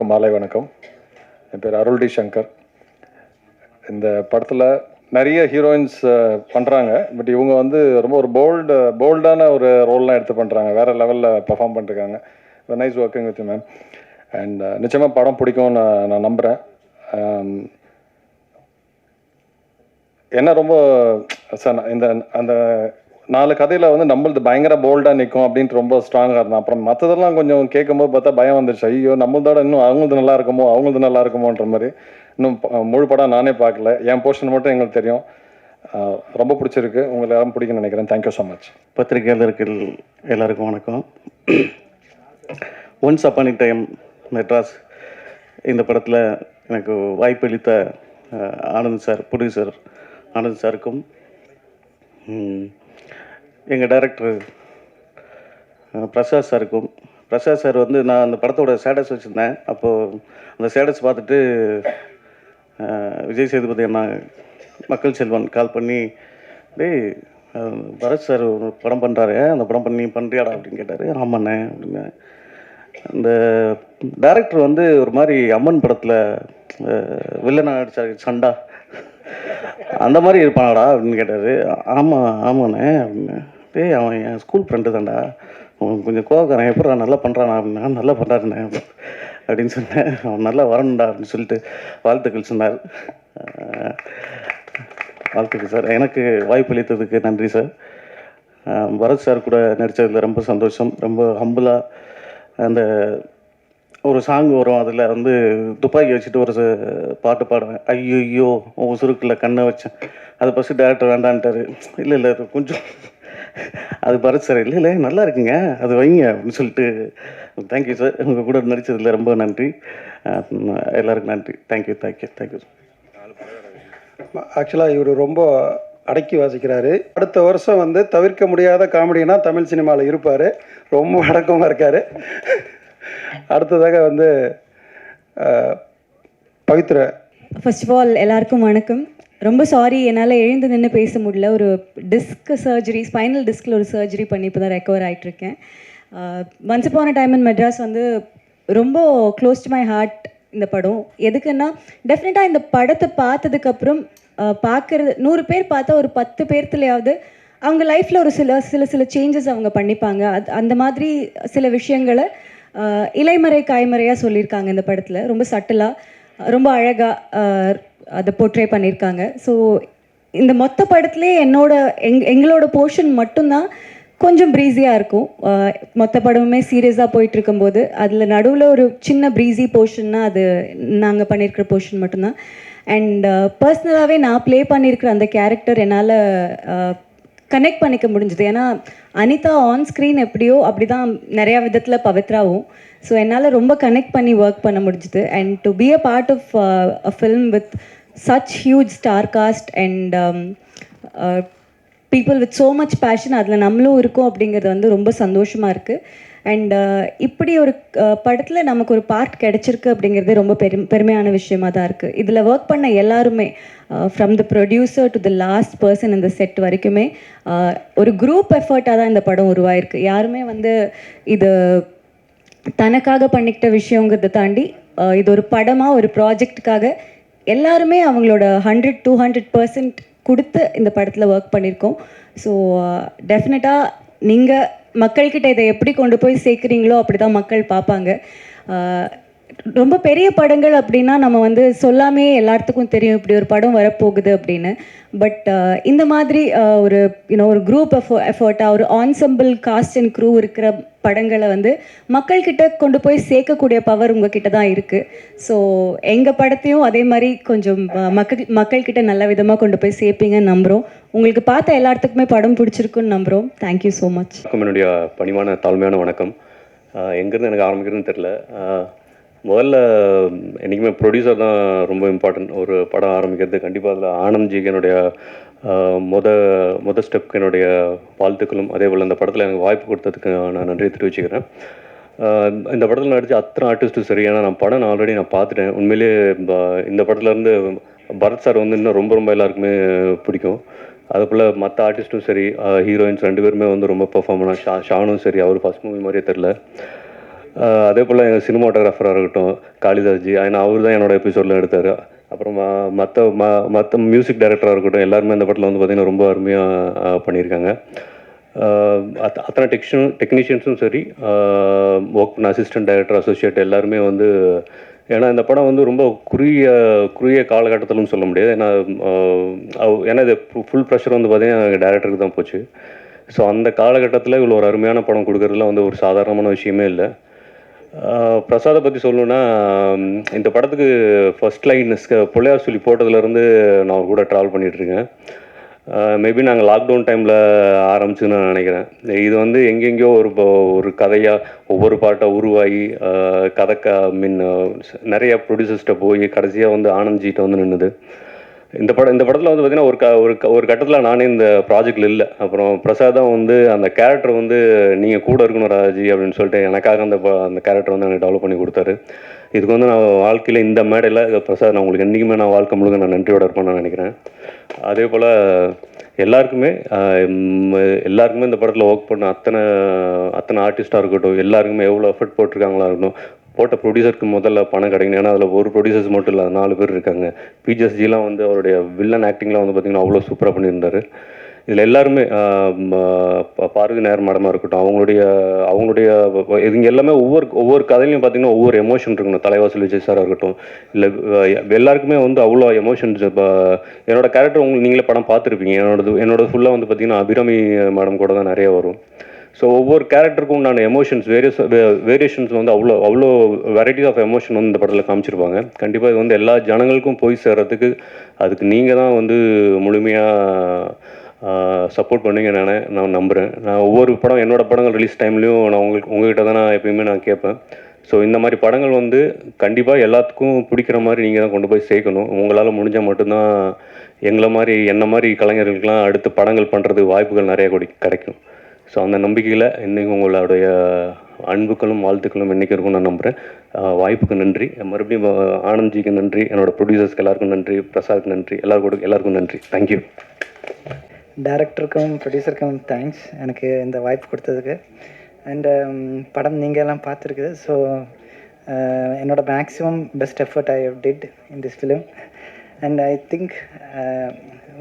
மாலை வணக்கம். என் பேர் அருள் டி சங்கர். இந்த படத்தில் நிறைய ஹீரோயின்ஸ் பண்ணுறாங்க. பட் இவங்க வந்து ரொம்ப ஒரு போல்டான ஒரு ரோல்லாம் எடுத்து பண்ணுறாங்க. வேறு லெவலில் பர்ஃபார்ம் பண்ணிருக்காங்க. Nice working with ma'am. And நிச்சயமாக படம் பிடிக்கும்னு நான் நம்புகிறேன். என்ன ரொம்ப சார் இந்த அந்த 4 கதையில் வந்து நம்மளது பயங்கர போல்டாக நிற்கும் அப்படின்ட்டு ரொம்ப ஸ்ட்ராங்காக இருந்தேன். அப்புறம் மற்றதெல்லாம் கொஞ்சம் கேட்கும்போது பார்த்தா பயம் வந்துடுச்சு. ஐயோ நம்மளதோட இன்னும் அவங்களது நல்லா இருக்குமோன்ற மாதிரி. இன்னும் முழு படம் நானே பார்க்கல. என் போர்ஷன் மட்டும் எங்களுக்கு தெரியும். ரொம்ப பிடிச்சிருக்கு. உங்களுக்கு யாரும் பிடிக்கும்னு நினைக்கிறேன். Thank you so much. பத்திரிகையாளர்கள் எல்லாருக்கும் வணக்கம். Once upon a time Madras இந்த படத்தில் எனக்கு வாய்ப்பளித்த ஆனந்த் சார், ப்ரொடியூசர் ஆனந்த் சாருக்கும், எங்கள் டைரக்டர் பிரசாத் சாருக்கும். பிரசாத் சார் வந்து நான் அந்த படத்தோட ஸ்டேட்டஸ் வச்சுருந்தேன். அப்போது அந்த ஸ்டேட்டஸ் பார்த்துட்டு விஜய் சேதுபதி அண்ணா, மக்கள் செல்வன் கால் பண்ணி, டேய் பரத் சார் ஒரு படம் பண்ணுறாரு, அந்த படம் பண்ணி பண்ணுறியாடா அப்படின்னு கேட்டார். ஆமாண்ணே அப்படின்னு. அந்த டைரக்டர் வந்து ஒரு மாதிரி அம்மன் படத்தில் வில்லனா அடிச்சாரு சண்டா, அந்த மாதிரி இருப்பானாடா அப்படின்னு கேட்டார். ஆமாண்ணே அப்படின்னு. டேய் அவன் என் ஸ்கூல் ஃப்ரெண்டு தான்டா, அவன் கொஞ்சம் கோவக்காரன், எப்போ நல்லா பண்ணுறானா அப்படின்னா. நல்லா பண்ணுறாருண்ணே அப்படின்னு சொன்னேன். அவன் நல்லா வரணுண்டா அப்படின்னு சொல்லிட்டு வாழ்த்துக்கள் சொன்னார். வாழ்த்துக்கள் சார். எனக்கு வாய்ப்பு அளித்ததுக்கு நன்றி சார். பரத் சார் கூட நடித்ததில் ரொம்ப சந்தோஷம். ரொம்ப ஹம்புளாக அந்த ஒரு சாங் வரும், அதில் வந்து துப்பாக்கி வச்சுட்டு ஒரு பாட்டு பாடுவேன். ஐயோ உன் சுருக்கில் கண்ணை வச்சேன். அது ஃபஸ்ட்டு டேரக்டர் வேண்டான்ட்டார். இல்லை கொஞ்சம் அது பரத் சார் இல்லை நல்லா இருக்குங்க, அது வைங்க அப்படின்னு சொல்லிட்டு. Thank you sir. உங்கள் கூட நடித்ததில் ரொம்ப நன்றி. எல்லாருக்கும் நன்றி. தேங்க்யூ. ஆக்சுவலாக இவர் ரொம்ப அடக்கி வாசிக்கிறாரு. அடுத்த வருஷம் வந்து தவிர்க்க முடியாத காமெடினா தமிழ் சினிமாவில் இருப்பார். ரொம்ப அடக்கமாக இருக்கார். அடுத்ததாக வந்து பவித்ரா. ஃபர்ஸ்ட் ஆஃப் ஆல் எல்லாருக்கும் வணக்கம். ரொம்ப சாரி என்னால் எழுந்து நின்று பேச முடியல. ஒரு டிஸ்க் சர்ஜரி, ஸ்பைனல் டிஸ்கில் ஒரு சர்ஜரி பண்ணி இப்போ தான் ரெக்கவர் ஆகிட்டுருக்கேன். Once upon a time in Madras வந்து ரொம்ப க்ளோஸ் டு மை ஹார்ட் இந்த படம். எதுக்குன்னா டெஃபினட்டாக இந்த படத்தை பார்த்ததுக்கப்புறம் பார்க்குறது 100 பேர் பார்த்தா ஒரு 10 பேர்த்துலையாவது அவங்க லைஃப்பில் ஒரு சில சேஞ்சஸ் அவங்க பண்ணிப்பாங்க. அந்த மாதிரி சில விஷயங்களை இலைமறை காய்மறையாக சொல்லியிருக்காங்க இந்த படத்தில். ரொம்ப சட்டிலாக ரொம்ப அழகாக அதை போர்ட்ரே பண்ணியிருக்காங்க. ஸோ இந்த மொத்த படத்துலேயே எங்களோட போர்ஷன் மட்டும்தான் கொஞ்சம் ப்ரீஸியாக இருக்கும். மொத்த படமுமே சீரியஸாக போயிட்டுருக்கும்போது அதில் நடுவில் ஒரு சின்ன ப்ரீஸி போர்ஷன்னா அது நாங்கள் பண்ணியிருக்கிற போர்ஷன் மட்டும்தான். அண்ட் பர்சனலாகவே நான் ப்ளே பண்ணியிருக்கிற அந்த கேரக்டர் என்னால் கனெக்ட் பண்ணிக்க முடிஞ்சுது. ஏன்னா அனிதா ஆன் ஸ்க்ரீன் எப்படியோ அப்படி தான் நிறையா விதத்தில் பவித்ராவும். ஸோ என்னால் ரொம்ப கனெக்ட் பண்ணி ஒர்க் பண்ண முடிஞ்சுது. And to be a part of a film with such huge star cast and people with so much passion, அதில் நம்மளும் இருக்கோம் அப்படிங்கிறது வந்து ரொம்ப சந்தோஷமாக இருக்குது. அண்ட் இப்படி ஒரு படத்தில் நமக்கு ஒரு பார்ட் கிடச்சிருக்கு அப்படிங்கிறதே ரொம்ப பெருமையான விஷயமாக தான் இருக்குது. இதில் ஒர்க் பண்ண எல்லாருமே from the producer to the last person இந்த செட் வரைக்குமே ஒரு குரூப் எஃபர்ட்டாக தான் இந்த படம் உருவாயிருக்கு. யாருமே வந்து இது தனக்காக பண்ணிக்கிட்ட விஷயங்கிறத தாண்டி இது ஒரு படமாக ஒரு ப்ராஜெக்டுக்காக எல்லாருமே அவங்களோட 100-200% கொடுத்து இந்த படத்தில் ஒர்க் பண்ணியிருக்கோம். ஸோ டெஃபினட்டாக நீங்கள் மக்கள்கிட்ட இதை எப்படி கொண்டு போய் சேர்க்குறீங்களோ அப்படி தான் மக்கள் பார்ப்பாங்க. ரொம்ப பெரிய படங்கள் அப்படின்னா நம்ம வந்து சொல்லாமே எல்லாத்துக்கும் தெரியும் இப்படி ஒரு படம் வரப்போகுது அப்படின்னு. பட் இந்த மாதிரி ஒரு குரூப் எஃபர்ட்டாக ஒரு ஆன்சம்பிள் காஸ்ட் அண்ட் க்ரூ இருக்கிற படங்களை வந்து மக்கள்கிட்ட கொண்டு போய் சேர்க்கக்கூடிய பவர் உங்ககிட்ட தான் இருக்குது. ஸோ எங்கள் படத்தையும் அதே மாதிரி கொஞ்சம் மக்கள்கிட்ட நல்ல விதமாக கொண்டு போய் சேர்ப்பீங்கன்னு நம்புகிறோம். உங்களுக்கு பார்த்த எல்லாத்துக்குமே படம் பிடிச்சிருக்குன்னு நம்புகிறோம். Thank you so much. என்னுடைய பணிவான தாழ்மையான வணக்கம். எங்கேருந்து எனக்கு ஆரம்பிக்கிறதுன்னு தெரில. முதல்ல என்றைக்குமே ப்ரொடியூசர் தான் ரொம்ப இம்பார்ட்டன்ட். ஒரு படம் ஆரம்பிக்கிறது கண்டிப்பாக அதில் ஆனந்த்ஜிக்கு என்னுடைய மொதல் ஸ்டெப்க்கு என்னுடைய வாழ்த்துக்களும், அதே போல் இந்த படத்தில் எனக்கு வாய்ப்பு கொடுத்ததுக்கு நான் நன்றி தெரிவிச்சுக்கிறேன். இந்த படத்தில் நடித்த அத்தனை ஆர்டிஸ்ட்டும் சரி, ஏன்னா நான் படம் ஆல்ரெடி பார்த்துட்டேன். உண்மையிலேயே இந்த படத்துலேருந்து பரத் சார் வந்து இன்னும் ரொம்ப எல்லாருக்குமே பிடிக்கும். அதுபோல் மற்ற ஆர்டிஸ்ட்டும் சரி, ஹீரோயின்ஸ் 2 பேருமே வந்து ரொம்ப பெர்ஃபார்ம் பண்ணாங்க. ஷானும் சரி, அவர் ஃபஸ்ட் மூவி மாதிரியே தெரில. அதே போல் எங்கள் சினிமாட்டோகிராஃபராக இருக்கட்டும் காளிதாஸ்ஜி, ஏன்னா அவர் தான் என்னோட எபிசோடில் எடுத்தார். அப்புறம் மற்ற மியூசிக் டைரக்டராக இருக்கட்டும், எல்லாருமே இந்த படத்தில் வந்து பார்த்திங்கன்னா ரொம்ப அருமையாக பண்ணியிருக்காங்க. அத்தனை டெக்னீஷியன்ஸும் சரி, ஒர்க் பண்ண அசிஸ்டன்ட் டைரக்டர், அசோசியேட் எல்லாருமே வந்து, ஏன்னா இந்த படம் வந்து ரொம்ப குறுகிய காலகட்டத்திலும் சொல்ல முடியாது. ஏன்னா இது ஃபுல் ப்ரெஷர் வந்து பார்த்திங்கன்னா டேரக்டருக்கு தான் போச்சு. ஸோ அந்த காலகட்டத்தில் இவ்வளோ ஒரு அருமையான படம் கொடுக்குறதுலாம் வந்து ஒரு சாதாரணமான விஷயமே இல்லை. பிரசாதை பற்றி சொல்லணுன்னா, இந்த படத்துக்கு ஃபர்ஸ்ட் லைன் பிள்ளையார் சொல்லி போட்டதுலேருந்து நான் அவர் கூட ட்ராவல் பண்ணிகிட்ருக்கேன். மேபி நாங்கள் லாக்டவுன் டைமில் ஆரம்பிச்சுன்னு நான் நினைக்கிறேன். இது வந்து எங்கெங்கேயோ ஒரு கதையாக ஒவ்வொரு பாட்டாக உருவாகி நிறைய ப்ரொடியூசர்ஸ்கிட்ட போய் கடைசியாக வந்து ஆனந்த்ஜிகிட்ட வந்து நின்றுது. இந்த படத்தில் வந்து பார்த்திங்கன்னா ஒரு கட்டத்தில் நானே இந்த ப்ராஜெக்டில் இல்லை. அப்புறம் பிரசாதம் வந்து அந்த கேரக்டர் வந்து நீங்கள் கூட இருக்கணும் ராஜி அப்படின்னு சொல்லிட்டு எனக்காக அந்த கேரக்டர் வந்து எனக்கு டெவலப் பண்ணி கொடுத்தாரு. இதுக்கு வந்து நான் வாழ்க்கையில் இந்த மேடையில் பிரசாத், நான் உங்களுக்கு என்றைக்குமே நான் வாழ்க்கை முழுக்க நான் நன்றியோட இருப்பேன்னு நான் நினைக்கிறேன். அதே போல் எல்லாருக்குமே இந்த படத்தில் ஒர்க் பண்ண அத்தனை ஆர்டிஸ்ட்டாக இருக்கட்டும், எல்லாருக்குமே எவ்வளோ எஃபர்ட் போட்டிருக்காங்களா இருக்கட்டும். போட்ட ப்ரொடியூசருக்கு முதல்ல பணம் கிடைக்கணும். ஏன்னா அதில் ஒரு ப்ரொடியூசர்ஸ் மட்டும் இல்லை, 4 பேர் இருக்காங்க. பிஜிஎஸ்ஜிலாம் வந்து அவருடைய வில்லன் ஆக்டிங்லாம் வந்து பார்த்திங்கன்னா அவ்வளோ சூப்பராக பண்ணியிருந்தார். இதில் எல்லாருமே பார்வதி நேர் மேடமாக இருக்கட்டும், அவங்களுடைய இதுங்க எல்லாமே ஒவ்வொரு கதையிலையும் பார்த்திங்கன்னா ஒவ்வொரு எமோஷன் இருக்கணும். தலைவாசல் விஜய் சாராக இருக்கட்டும், இல்லை எல்லாருக்குமே வந்து அவ்வளோ எமோஷன்ஸ். இப்போ என்னோடய கேரக்டர் நீங்களே படம் பார்த்துருப்பீங்க. என்னோட ஃபுல்லாக வந்து பார்த்திங்கன்னா அபிராமி மேடம் கூட தான் நிறைய வரும். ஸோ ஒவ்வொரு கேரக்டருக்கும் உண்டான எமோஷன்ஸ் வேரியேஷன்ஸ் வந்து அவ்வளோ வெரைட்டிஸ் ஆஃப் எமோஷன் வந்து இந்த படத்தில் காமிச்சிருப்பாங்க. கண்டிப்பாக இது வந்து எல்லா ஜனங்களுக்கும் போய் சேர்கிறதுக்கு அதுக்கு நீங்கள் தான் வந்து முழுமையாக சப்போர்ட் பண்ணுவீங்க நான் நம்புகிறேன். நான் ஒவ்வொரு படம், என்னோடய படங்கள் ரிலீஸ் டைம்லேயும் நான் உங்கள்கிட்ட தான் நான் எப்பயுமே நான் கேட்பேன். ஸோ இந்த மாதிரி படங்கள் வந்து கண்டிப்பாக எல்லாத்துக்கும் பிடிக்கிற மாதிரி நீங்கள் தான் கொண்டு போய் சேர்க்கணும். உங்களால் முடிஞ்சால் மட்டும்தான் என்ன மாதிரி கலைஞர்களுக்கெல்லாம் அடுத்து படங்கள் பண்ணுறதுக்கு வாய்ப்புகள் நிறைய கிடைக்கும். ஸோ அந்த நம்பிக்கையில் இன்றைக்கி உங்களுடைய அன்புக்களும் வாழ்த்துக்களும் என்றைக்கு இருக்கும் நான் நம்புகிறேன். வாய்ப்புக்கு நன்றி. மறுபடியும் ஆனந்த்ஜிக்கு நன்றி, என்னோடய ப்ரொடியூசர்ஸ்க்கு எல்லாருக்கும் நன்றி, பிரசாத்க்கு நன்றி, எல்லாருக்கும் நன்றி. தேங்க்யூ. டைரக்டருக்கும் ப்ரொடியூசருக்கும் தேங்க்ஸ் எனக்கு இந்த வாய்ப்பு கொடுத்ததுக்கு. அண்டு படம் நீங்கள் எல்லாம் பார்த்துருக்குது. ஸோ என்னோட maximum best effort I how did in this film. And I think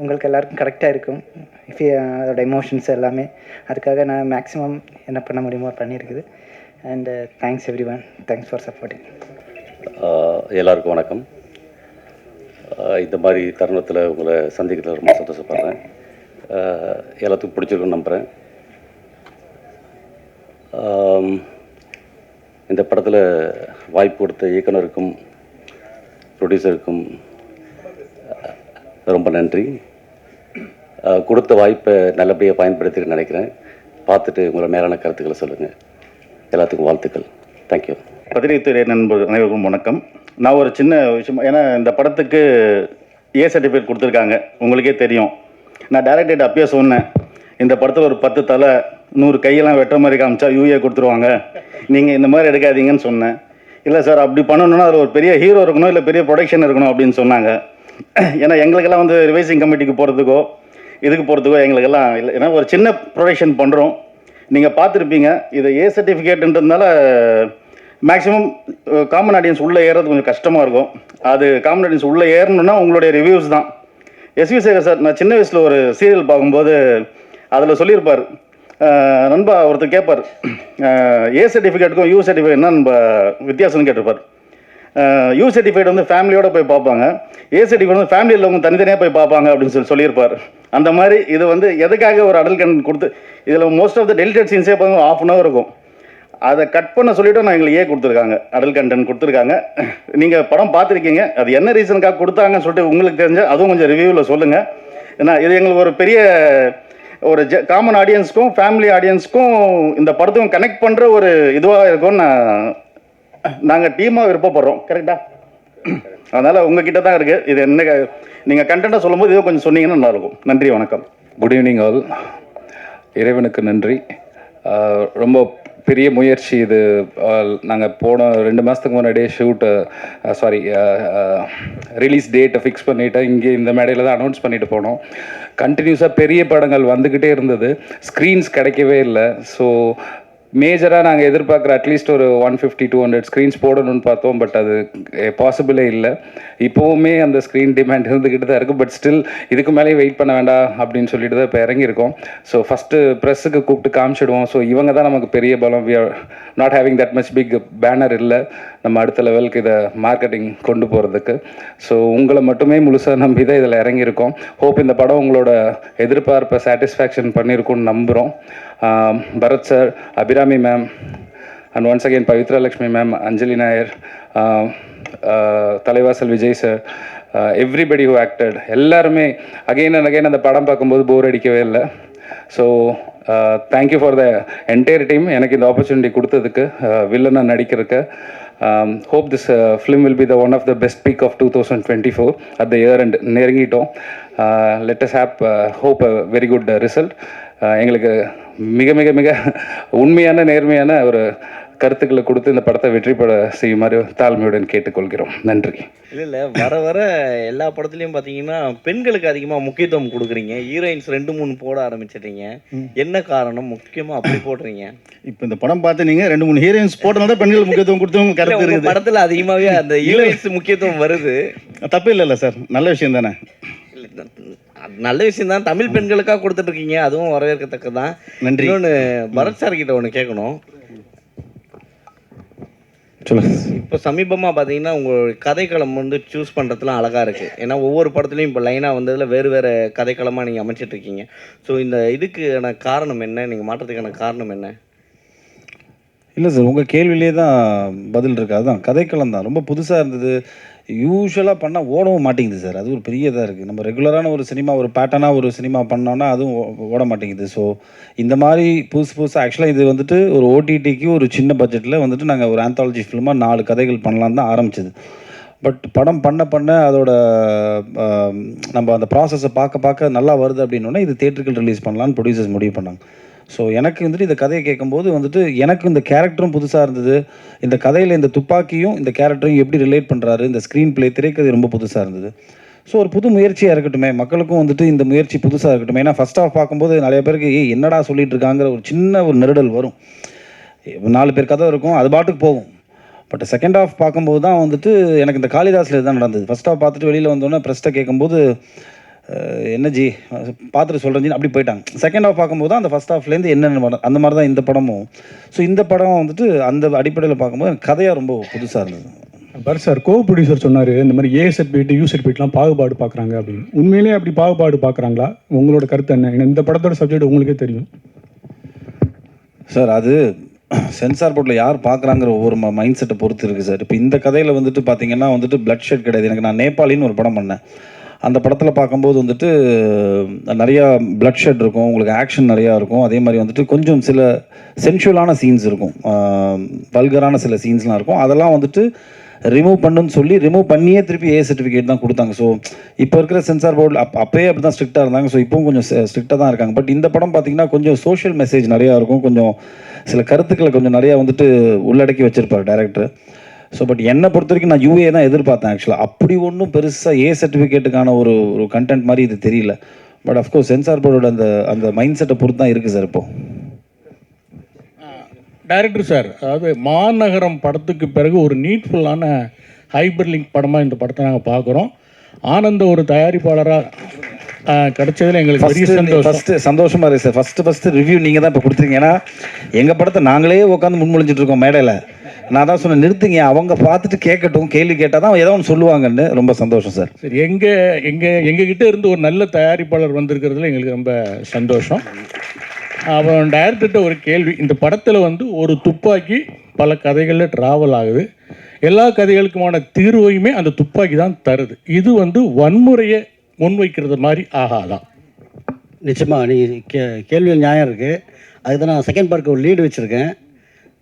உங்களுக்கு எல்லாருக்கும் கரெக்டாக இருக்கும். அதோட எமோஷன்ஸ் எல்லாமே, அதுக்காக நான் மேக்ஸிமம் என்ன பண்ண முடியுமோ பண்ணியிருக்குது. And thanks everyone, thanks for supporting. எல்லாருக்கும் வணக்கம். இந்த மாதிரி தருணத்தில் உங்களை சந்திக்கிறதுல ரொம்ப சந்தோஷப்படுறேன். எல்லாத்துக்கும் பிடிச்சிருக்குன்னு நம்புகிறேன். இந்த படத்தில் வாய்ப்பு கொடுத்த இயக்குனருக்கும் ப்ரொடியூசருக்கும் ரொம்ப நன்றி. கொடுத்த வாய்ப்பை நல்லபடியாக பயன்படுத்தின்னு நினைக்கிறேன். பார்த்துட்டு உங்களை மேலான கருத்துக்களை சொல்லுங்கள். எல்லாத்துக்கும் வாழ்த்துக்கள். தேங்க்யூ. பத்திரிகைத்துறை நண்பர்கள் அனைவருக்கும் வணக்கம். நான் ஒரு சின்ன விஷயம், ஏன்னா இந்த படத்துக்கு ஏ சர்டிஃபிகேட் கொடுத்துருக்காங்க, உங்களுக்கே தெரியும். நான் டேரக்டர்கிட்ட அப்பயே சொன்னேன், இந்த படத்தில் ஒரு 10 தலை 100 கையெல்லாம் வெட்டுற மாதிரி காமிச்சா யூஏ கொடுத்துருவாங்க, நீங்கள் இந்த மாதிரி எடுக்காதீங்கன்னு சொன்னேன். இல்லை சார், அப்படி பண்ணணுன்னா அதில் ஒரு பெரிய ஹீரோ இருக்கணும், இல்லை பெரிய ப்ரொடக்ஷன் இருக்கணும் அப்படின்னு சொன்னாங்க. ஏன்னா எங்களுக்கெல்லாம் வந்து ரிவைசிங் கமிட்டிக்கு போகிறதுக்கோ இதுக்கு போகிறதுக்கோ எங்களுக்கெல்லாம் இல்லை. ஏன்னா ஒரு சின்ன ப்ரொடக்ஷன் பண்ணுறோம். நீங்கள் பார்த்துருப்பீங்க, இது ஏ சர்டிஃபிகேட்டுன்றதுனால மேக்ஸிமம் காமன் ஆடியன்ஸ் உள்ளே ஏறது கொஞ்சம் கஷ்டமாக இருக்கும். அது காமன் ஆடியன்ஸ் உள்ளே ஏறணுன்னா உங்களுடைய ரிவ்யூஸ் தான். எஸ்வி சேகர் சார், நான் சின்ன வயசில் ஒரு சீரியல் பார்க்கும்போது அதில் சொல்லியிருப்பார், நண்பா ஒருத்தர் கேட்பார், ஏ சர்டிஃபிகேட்டுக்கும் யூ சர்டிஃபிகேட் என்ன நம்ப வித்தியாசம்னு கேட்டிருப்பார். யூ சர்டிஃபிகேட் வந்து ஃபேமிலியோடு போய் பார்ப்பாங்க, ஏ சர்டிஃபிகேட் வந்து ஃபேமிலியில் அவங்க தனித்தனியாக போய் பார்ப்பாங்க அப்படின்னு சொல்லியிருப்பார். அந்த மாதிரி இது வந்து எதுக்காக ஒரு அடல்ட் கண்டென்ட் கொடுத்து, இதில் மோஸ்ட் ஆஃப் த டெலிட்டட் சீன்ஸே பார்த்து 1/2 hour இருக்கும். அதை கட் பண்ண சொல்லிவிட்டு நான் எங்களுக்கு கொடுத்துருக்காங்க, அடல்ட் கண்டென்ட் கொடுத்துருக்காங்க. நீங்கள் படம் பார்த்துருக்கீங்க, அது என்ன ரீசனுக்காக கொடுத்தாங்கன்னு சொல்லிட்டு உங்களுக்கு தெரிஞ்ச அதுவும் கொஞ்சம் ரிவ்யூவில் சொல்லுங்கள். ஏன்னா இது எங்களுக்கு ஒரு பெரிய ஒரு காமன் ஆடியன்ஸ்க்கும் ஃபேமிலி ஆடியன்ஸ்க்கும் இந்த படத்துக்கும் கனெக்ட் பண்ணுற ஒரு இதுவாக இருக்கும்னு நாங்கள் டீமாக விருப்பப்படுறோம். கரெக்டாக? அதனால் உங்ககிட்ட தான் இருக்குது. இது என்ன நீங்கள் கண்டென்ட்டாக சொல்லும்போது இதோ கொஞ்சம் சொன்னீங்கன்னா நல்லாயிருக்கும். நன்றி, வணக்கம். Good evening all. இறைவனுக்கு நன்றி. ரொம்ப பெரிய முயற்சி இது. நாங்கள் போன 2 மாதத்துக்கு முன்னாடியே ரிலீஸ் டேட்டை ஃபிக்ஸ் பண்ணிவிட்டு இங்கே இந்த மேடையில் தான் அனௌன்ஸ் பண்ணிட்டு போனோம். கண்டினியூஸாக பெரிய படங்கள் வந்துக்கிட்டே இருந்தது, ஸ்க்ரீன்ஸ் கிடைக்கவே இல்லை. ஸோ மேஜராக நாங்கள் எதிர்பார்க்குற அட்லீஸ்ட் ஒரு 150-200 ஸ்க்ரீன்ஸ் போடணும்னு பார்த்தோம். பட் அது பாசிபிளே இல்லை. இப்போவுமே அந்த ஸ்க்ரீன் டிமாண்ட் இருந்துக்கிட்டு தான் இருக்குது. பட் ஸ்டில் இதுக்கு மேலேயும் வெயிட் பண்ண வேண்டாம் அப்படின்னு சொல்லிட்டு தான் இப்போ இறங்கியிருக்கோம். ஸோ ஃபஸ்ட்டு ப்ரெஸ்ஸுக்கு கூப்பிட்டு காமிச்சிடுவோம். ஸோ இவங்க தான் நமக்கு பெரிய பலம். We are not having that much big banner இல்லை நம்ம அடுத்த லெவலுக்கு இதை மார்க்கெட்டிங் கொண்டு போகிறதுக்கு. ஸோ உங்களை மட்டுமே முழுசாக நம்பி தான் இதில் இறங்கியிருக்கோம். ஹோப் இந்த படம் உங்களோட எதிர்பார்ப்பை சாட்டிஸ்ஃபேக்ஷன் பண்ணியிருக்கும்னு நம்புகிறோம். Bharath sir, Abhirami ma'am, and once again Pavithra Lakshmi ma'am, Anjali Nair, Thalaivasal Vijay sir, everybody who acted, எல்லாருமே அகெயின் அண்ட் அகெயின் அந்த படம் பார்க்கும்போது போர் அடிக்கவே இல்லை. So thank you for the entire team எனக்கு இந்த ஆப்பர்ச்சுனிட்டி கொடுத்ததுக்கு, வில்லனாக நடிக்கிறதுக்கு. Hope this film will be the one of the best peak of 2024 at the year end. நெருங்கிட்டோம். Let us hope a very good result. எங்களுக்கு மிக மிக மிக உண்மையான நேர்மையான ஒரு கருத்துக்களை கொடுத்து இந்த படத்தை வெற்றி பெற செய்யுமாறு தாழ்மையுடன் கேட்டுக்கொள்கிறோம். நன்றி. இல்லை வர வர எல்லா படத்துலையும் பார்த்தீங்கன்னா பெண்களுக்கு அதிகமாக முக்கியத்துவம் கொடுக்குறீங்க. ஹீரோயின்ஸ் 2-3 போட ஆரம்பிச்சிட்டீங்க. என்ன காரணம்? முக்கியமாக அப்படி போடுறீங்க? இப்போ இந்த படம் பார்த்து நீங்கள் 2-3 ஹீரோயின்ஸ் போட்டனால தான் பெண்கள் முக்கியத்துவம் கொடுத்தவங்க கருத்து இருக்குது. படத்தில் அதிகமாகவே அந்த ஹீரோயின்ஸ் முக்கியத்துவம் வருது. தப்பு இல்லைல்ல சார், நல்ல விஷயம் தானே. நல்ல விஷயம் தான். தமிழ் பெண்களுக்காக கொடுத்துட்டு இருக்கீங்க, அதுவும் வரவேற்கத்தக்கதான். நன்றி. இன்னொன்று பரத் சார் கிட்ட ஒன்று கேட்கணும். இப்போ சமீபமாக பார்த்தீங்கன்னா உங்கள் கதைக்களம் வந்து சூஸ் பண்ணுறதுலாம் அழகாக இருக்குது. ஏன்னா ஒவ்வொரு படத்துலையும் இப்போ லைனாக வந்ததில் வேறு வேறு கதைக்களமாக நீங்கள் அமைச்சிட்ருக்கீங்க. ஸோ இந்த இதுக்கான காரணம் என்ன? நீங்கள் மாற்றத்துக்கான காரணம் என்ன? இல்லை சார், உங்கள் கேள்வியிலே தான் பதில் இருக்குது. அதுதான் கதைக்களம் தான் ரொம்ப புதுசாக இருந்தது. யூஸ்வலாக பண்ணால் ஓடவும் மாட்டேங்குது சார். அது ஒரு பெரிய இதாக இருக்குது. நம்ம ரெகுலரான ஒரு சினிமா, ஒரு பேட்டர்னாக ஒரு சினிமா பண்ணோன்னா அதுவும் ஓட மாட்டேங்குது. ஸோ இந்த மாதிரி புதுசாக ஆக்சுவலாக இது வந்துட்டு ஒரு ஓடிடிக்கு ஒரு சின்ன பட்ஜெட்டில் வந்துட்டு நாங்கள் ஒரு ஆந்தாலஜி ஃபிலிமாக 4 கதைகள் பண்ணலான்னு தான் ஆரம்பிச்சது. பட் படம் பண்ண அதோட நம்ம அந்த ப்ராசஸை பார்க்க நல்லா வருது அப்படின்னோடனே இது தியேட்டருக்கு ரிலீஸ் பண்ணலான்னு ப்ரொடியூசர்ஸ் முடிவு பண்ணாங்க. ஸோ எனக்கு வந்துட்டு இந்த கதையை கேட்கும்போது வந்துட்டு எனக்கு இந்த கேரக்டரும் புதுசாக இருந்தது. இந்த கதையில் இந்த துப்பாக்கியும் இந்த கேரக்டரையும் எப்படி ரிலேட் பண்ணுறாரு, இந்த ஸ்க்ரீன் பிளே, திரைக்கதை ரொம்ப புதுசாக இருந்தது. ஸோ ஒரு புது முயற்சியாக இருக்கட்டுமே, மக்களுக்கும் வந்துட்டு இந்த முயற்சி புதுசாக இருக்கட்டும். ஏன்னா ஃபஸ்ட் ஆஃப் பார்க்கும்போது நிறைய பேருக்கு என்னடா சொல்லிட்டு இருக்காங்கிற ஒரு சின்ன ஒரு நெருடல் வரும். 4 பேர் கதை இருக்கும், அது பாட்டுக்கு போகும். பட் செகண்ட் ஆஃப் பார்க்கும்போது தான் வந்துட்டு எனக்கு இந்த காளிதாஸில் தான் நடந்தது. ஃபஸ்ட் ஆஃப் பார்த்துட்டு வெளியில் வந்தோன்னே ப்ரெஸ்ட்டை கேட்கும்போது என்ன ஜி பார்த்துட்டு சொல்கிறேன் ஜி அப்படி போயிட்டாங்க. செகண்ட் ஆஃப் பார்க்கும்போது தான் அந்த ஃபஸ்ட் ஆஃப்லேருந்து என்னென்ன அந்த மாதிரி தான் இந்த படமும். ஸோ இந்த படம் வந்துட்டு அந்த அடிப்படையில் பார்க்கும்போது கதையாக ரொம்ப புதுசாக இருந்தது. பர் சார் கோ ப்ரொடியூசர் சொன்னார் இந்த மாதிரி ஏ சர்டிஃபிகேட் யூ சர்டிஃபிகேட்லாம் பாகுபாடு பார்க்குறாங்க அப்படின்னு. உண்மையிலேயே அப்படி பாகுபாடு பார்க்குறாங்களா? உங்களோட கருத்து என்ன? இந்த படத்தோட சப்ஜெக்ட் உங்களுக்கே தெரியும் சார். அது சென்சார் போர்ட்டில் யார் பார்க்குறாங்கிற ஒவ்வொரு மைண்ட் செட்டை பொறுத்து இருக்குது சார். இப்போ இந்த கதையில் வந்துட்டு பார்த்தீங்கன்னா வந்துட்டு பிளட் ஷெட் கிடையாது. எனக்கு நான் நேபாளின்னு ஒரு படம் பண்ணேன். அந்த படத்தில் பார்க்கும்போது வந்துட்டு நிறையா பிளட் ஷெட் இருக்கும், உங்களுக்கு ஆக்ஷன் நிறையா இருக்கும். அதே மாதிரி வந்துட்டு கொஞ்சம் சில சென்சுவலான சீன்ஸ் இருக்கும், வல்கரான சில சீன்ஸ்லாம் இருக்கும். அதெல்லாம் வந்துட்டு ரிமூவ் பண்ணுன்னு சொல்லி ரிமூவ் பண்ணியே திருப்பி ஏ சர்டிஃபிகேட் தான் கொடுத்தாங்க. ஸோ இப்போ இருக்கிற சென்சார் போர்டில் அப்போயே அப்படி தான் ஸ்ட்ரிக்டாக இருந்தாங்க. ஸோ இப்போவும் கொஞ்சம் ஸ்ட்ரிக்டாக தான் இருக்காங்க. பட் இந்த படம் பார்த்திங்கன்னா கொஞ்சம் சோஷியல் மெசேஜ் நிறையா இருக்கும், கொஞ்சம் சில கருத்துக்களை கொஞ்சம் நிறையா வந்துட்டு உள்ளடக்கி வச்சுருப்பார் டைரக்டர். ஸோ பட் என்னை பொறுத்த வரைக்கும் நான் யூஏ தான் எதிர்பார்த்தேன் ஆக்சுவலாக. அப்படி ஒன்றும் பெருசாக ஏ சர்டிஃபிகேட்டுக்கான ஒரு கண்டென்ட் மாதிரி இது தெரியல. பட் அஃப்கோர்ஸ் சென்சார் போர்டோட அந்த மைண்ட் செட்டை பொறுத்து தான் இருக்குது சார். இப்போது டைரக்டர் சார், அதாவது மாநகரம் படத்துக்கு பிறகு ஒரு நீட்ஃபுல்லான ஹைபர் லிங்க் படமாக இந்த படத்தை நாங்கள் பார்க்குறோம். ஆனந்த ஒரு தயாரிப்பாளராக கிடைச்சதில் எங்களுக்கு பெரிய சந்தோஷம். சந்தோஷமாக இருக்குது சார். ஃபஸ்ட்டு ரிவ்யூ நீங்கள் தான் இப்போ கொடுத்துருக்கீங்க. ஏன்னா எங்கள் படத்தை நாங்களே உட்காந்து முன்மொழிஞ்சிட்டு இருக்கோம் மேடையில். நான் தான் சொன்னேன் நிறுத்துங்க, அவங்க பார்த்துட்டு கேட்கட்டும், கேள்வி கேட்டால் தான் ஏதோ ஒன்று சொல்லுவாங்கன்னு. ரொம்ப சந்தோஷம் சார். சரி, எங்ககிட்ட இருந்து ஒரு நல்ல தயாரிப்பாளர் வந்திருக்கிறதுல எங்களுக்கு ரொம்ப சந்தோஷம். அப்புறம் டைரக்டர்கிட்ட ஒரு கேள்வி. இந்த படத்தில் வந்து ஒரு துப்பாக்கி பல கதைகளில் ட்ராவல் ஆகுது. எல்லா கதைகளுக்குமான தீர்வையுமே அந்த துப்பாக்கி தான் தருது. இது வந்து வன்முறையை முன்வைக்கிறது மாதிரி ஆகாதான்? நிச்சயமாக நீ கேள்வியில் நியாயம் இருக்குது. அதுக்கு தான் நான் செகண்ட் பார்ட்டுக்கு ஒரு லீடு வச்சுருக்கேன்.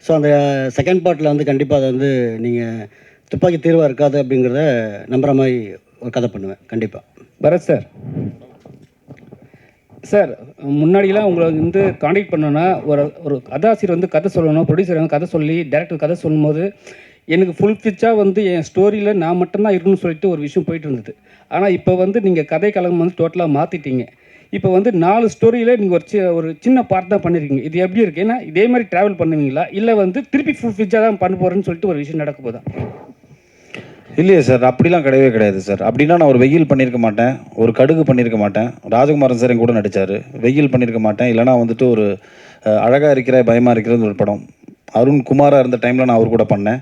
ஸோ அந்த செகண்ட் பார்ட்டில் வந்து கண்டிப்பாக அதை வந்து நீங்கள் துப்பாக்கி தீர்வாக இருக்காது அப்படிங்கிறத நம்புகிற மாதிரி ஒரு கதை பண்ணுவேன் கண்டிப்பாக. பரத் சார், சார் முன்னாடிலாம் உங்களை வந்து காண்டாக்ட் பண்ணோன்னா ஒரு கதாசிரியர் வந்து கதை சொல்லணும், ப்ரொடியூசர் வந்து கதை சொல்லி டேரக்டர் கதை சொல்லும்போது எனக்கு ஃபுல் ஃபிச்சாக வந்து என் ஸ்டோரியில் நான் மட்டும்தான் இருக்கணும்னு சொல்லிட்டு ஒரு விஷயம் போயிட்டு இருந்தது. ஆனால் இப்போ வந்து நீங்கள் கதை கலகம் வந்து டோட்டலாக மாற்றிட்டீங்க. இப்போ வந்து 4 ஸ்டோரியில் நீங்கள் ஒரு சின்ன பார்ட் தான் பண்ணியிருக்கீங்க. இது எப்படி இருக்குது? ஏன்னா இதே மாதிரி ட்ராவல் பண்ணுவீங்களா, இல்லை வந்து திருப்பி ஃபுல் ஃபிட்ஜாக தான் பண்ண போகிறேன்னு சொல்லிட்டு ஒரு விஷயம் நடக்க போதா? இல்லையே சார், அப்படிலாம் கிடையவே கிடையாது சார். அப்படின்னா நான் ஒரு வெயில் பண்ணியிருக்க மாட்டேன், ஒரு கடுகு பண்ணியிருக்க மாட்டேன். ராஜகுமாரன் சார் என் கூட நடித்தார், வெயில் பண்ணியிருக்க மாட்டேன். இல்லைனா வந்துட்டு ஒரு அழகாக இருக்கிற பயமாக இருக்கிறது ஒரு படம் அருண் குமாராக இருந்த டைமில் நான் அவர் கூட பண்ணேன்.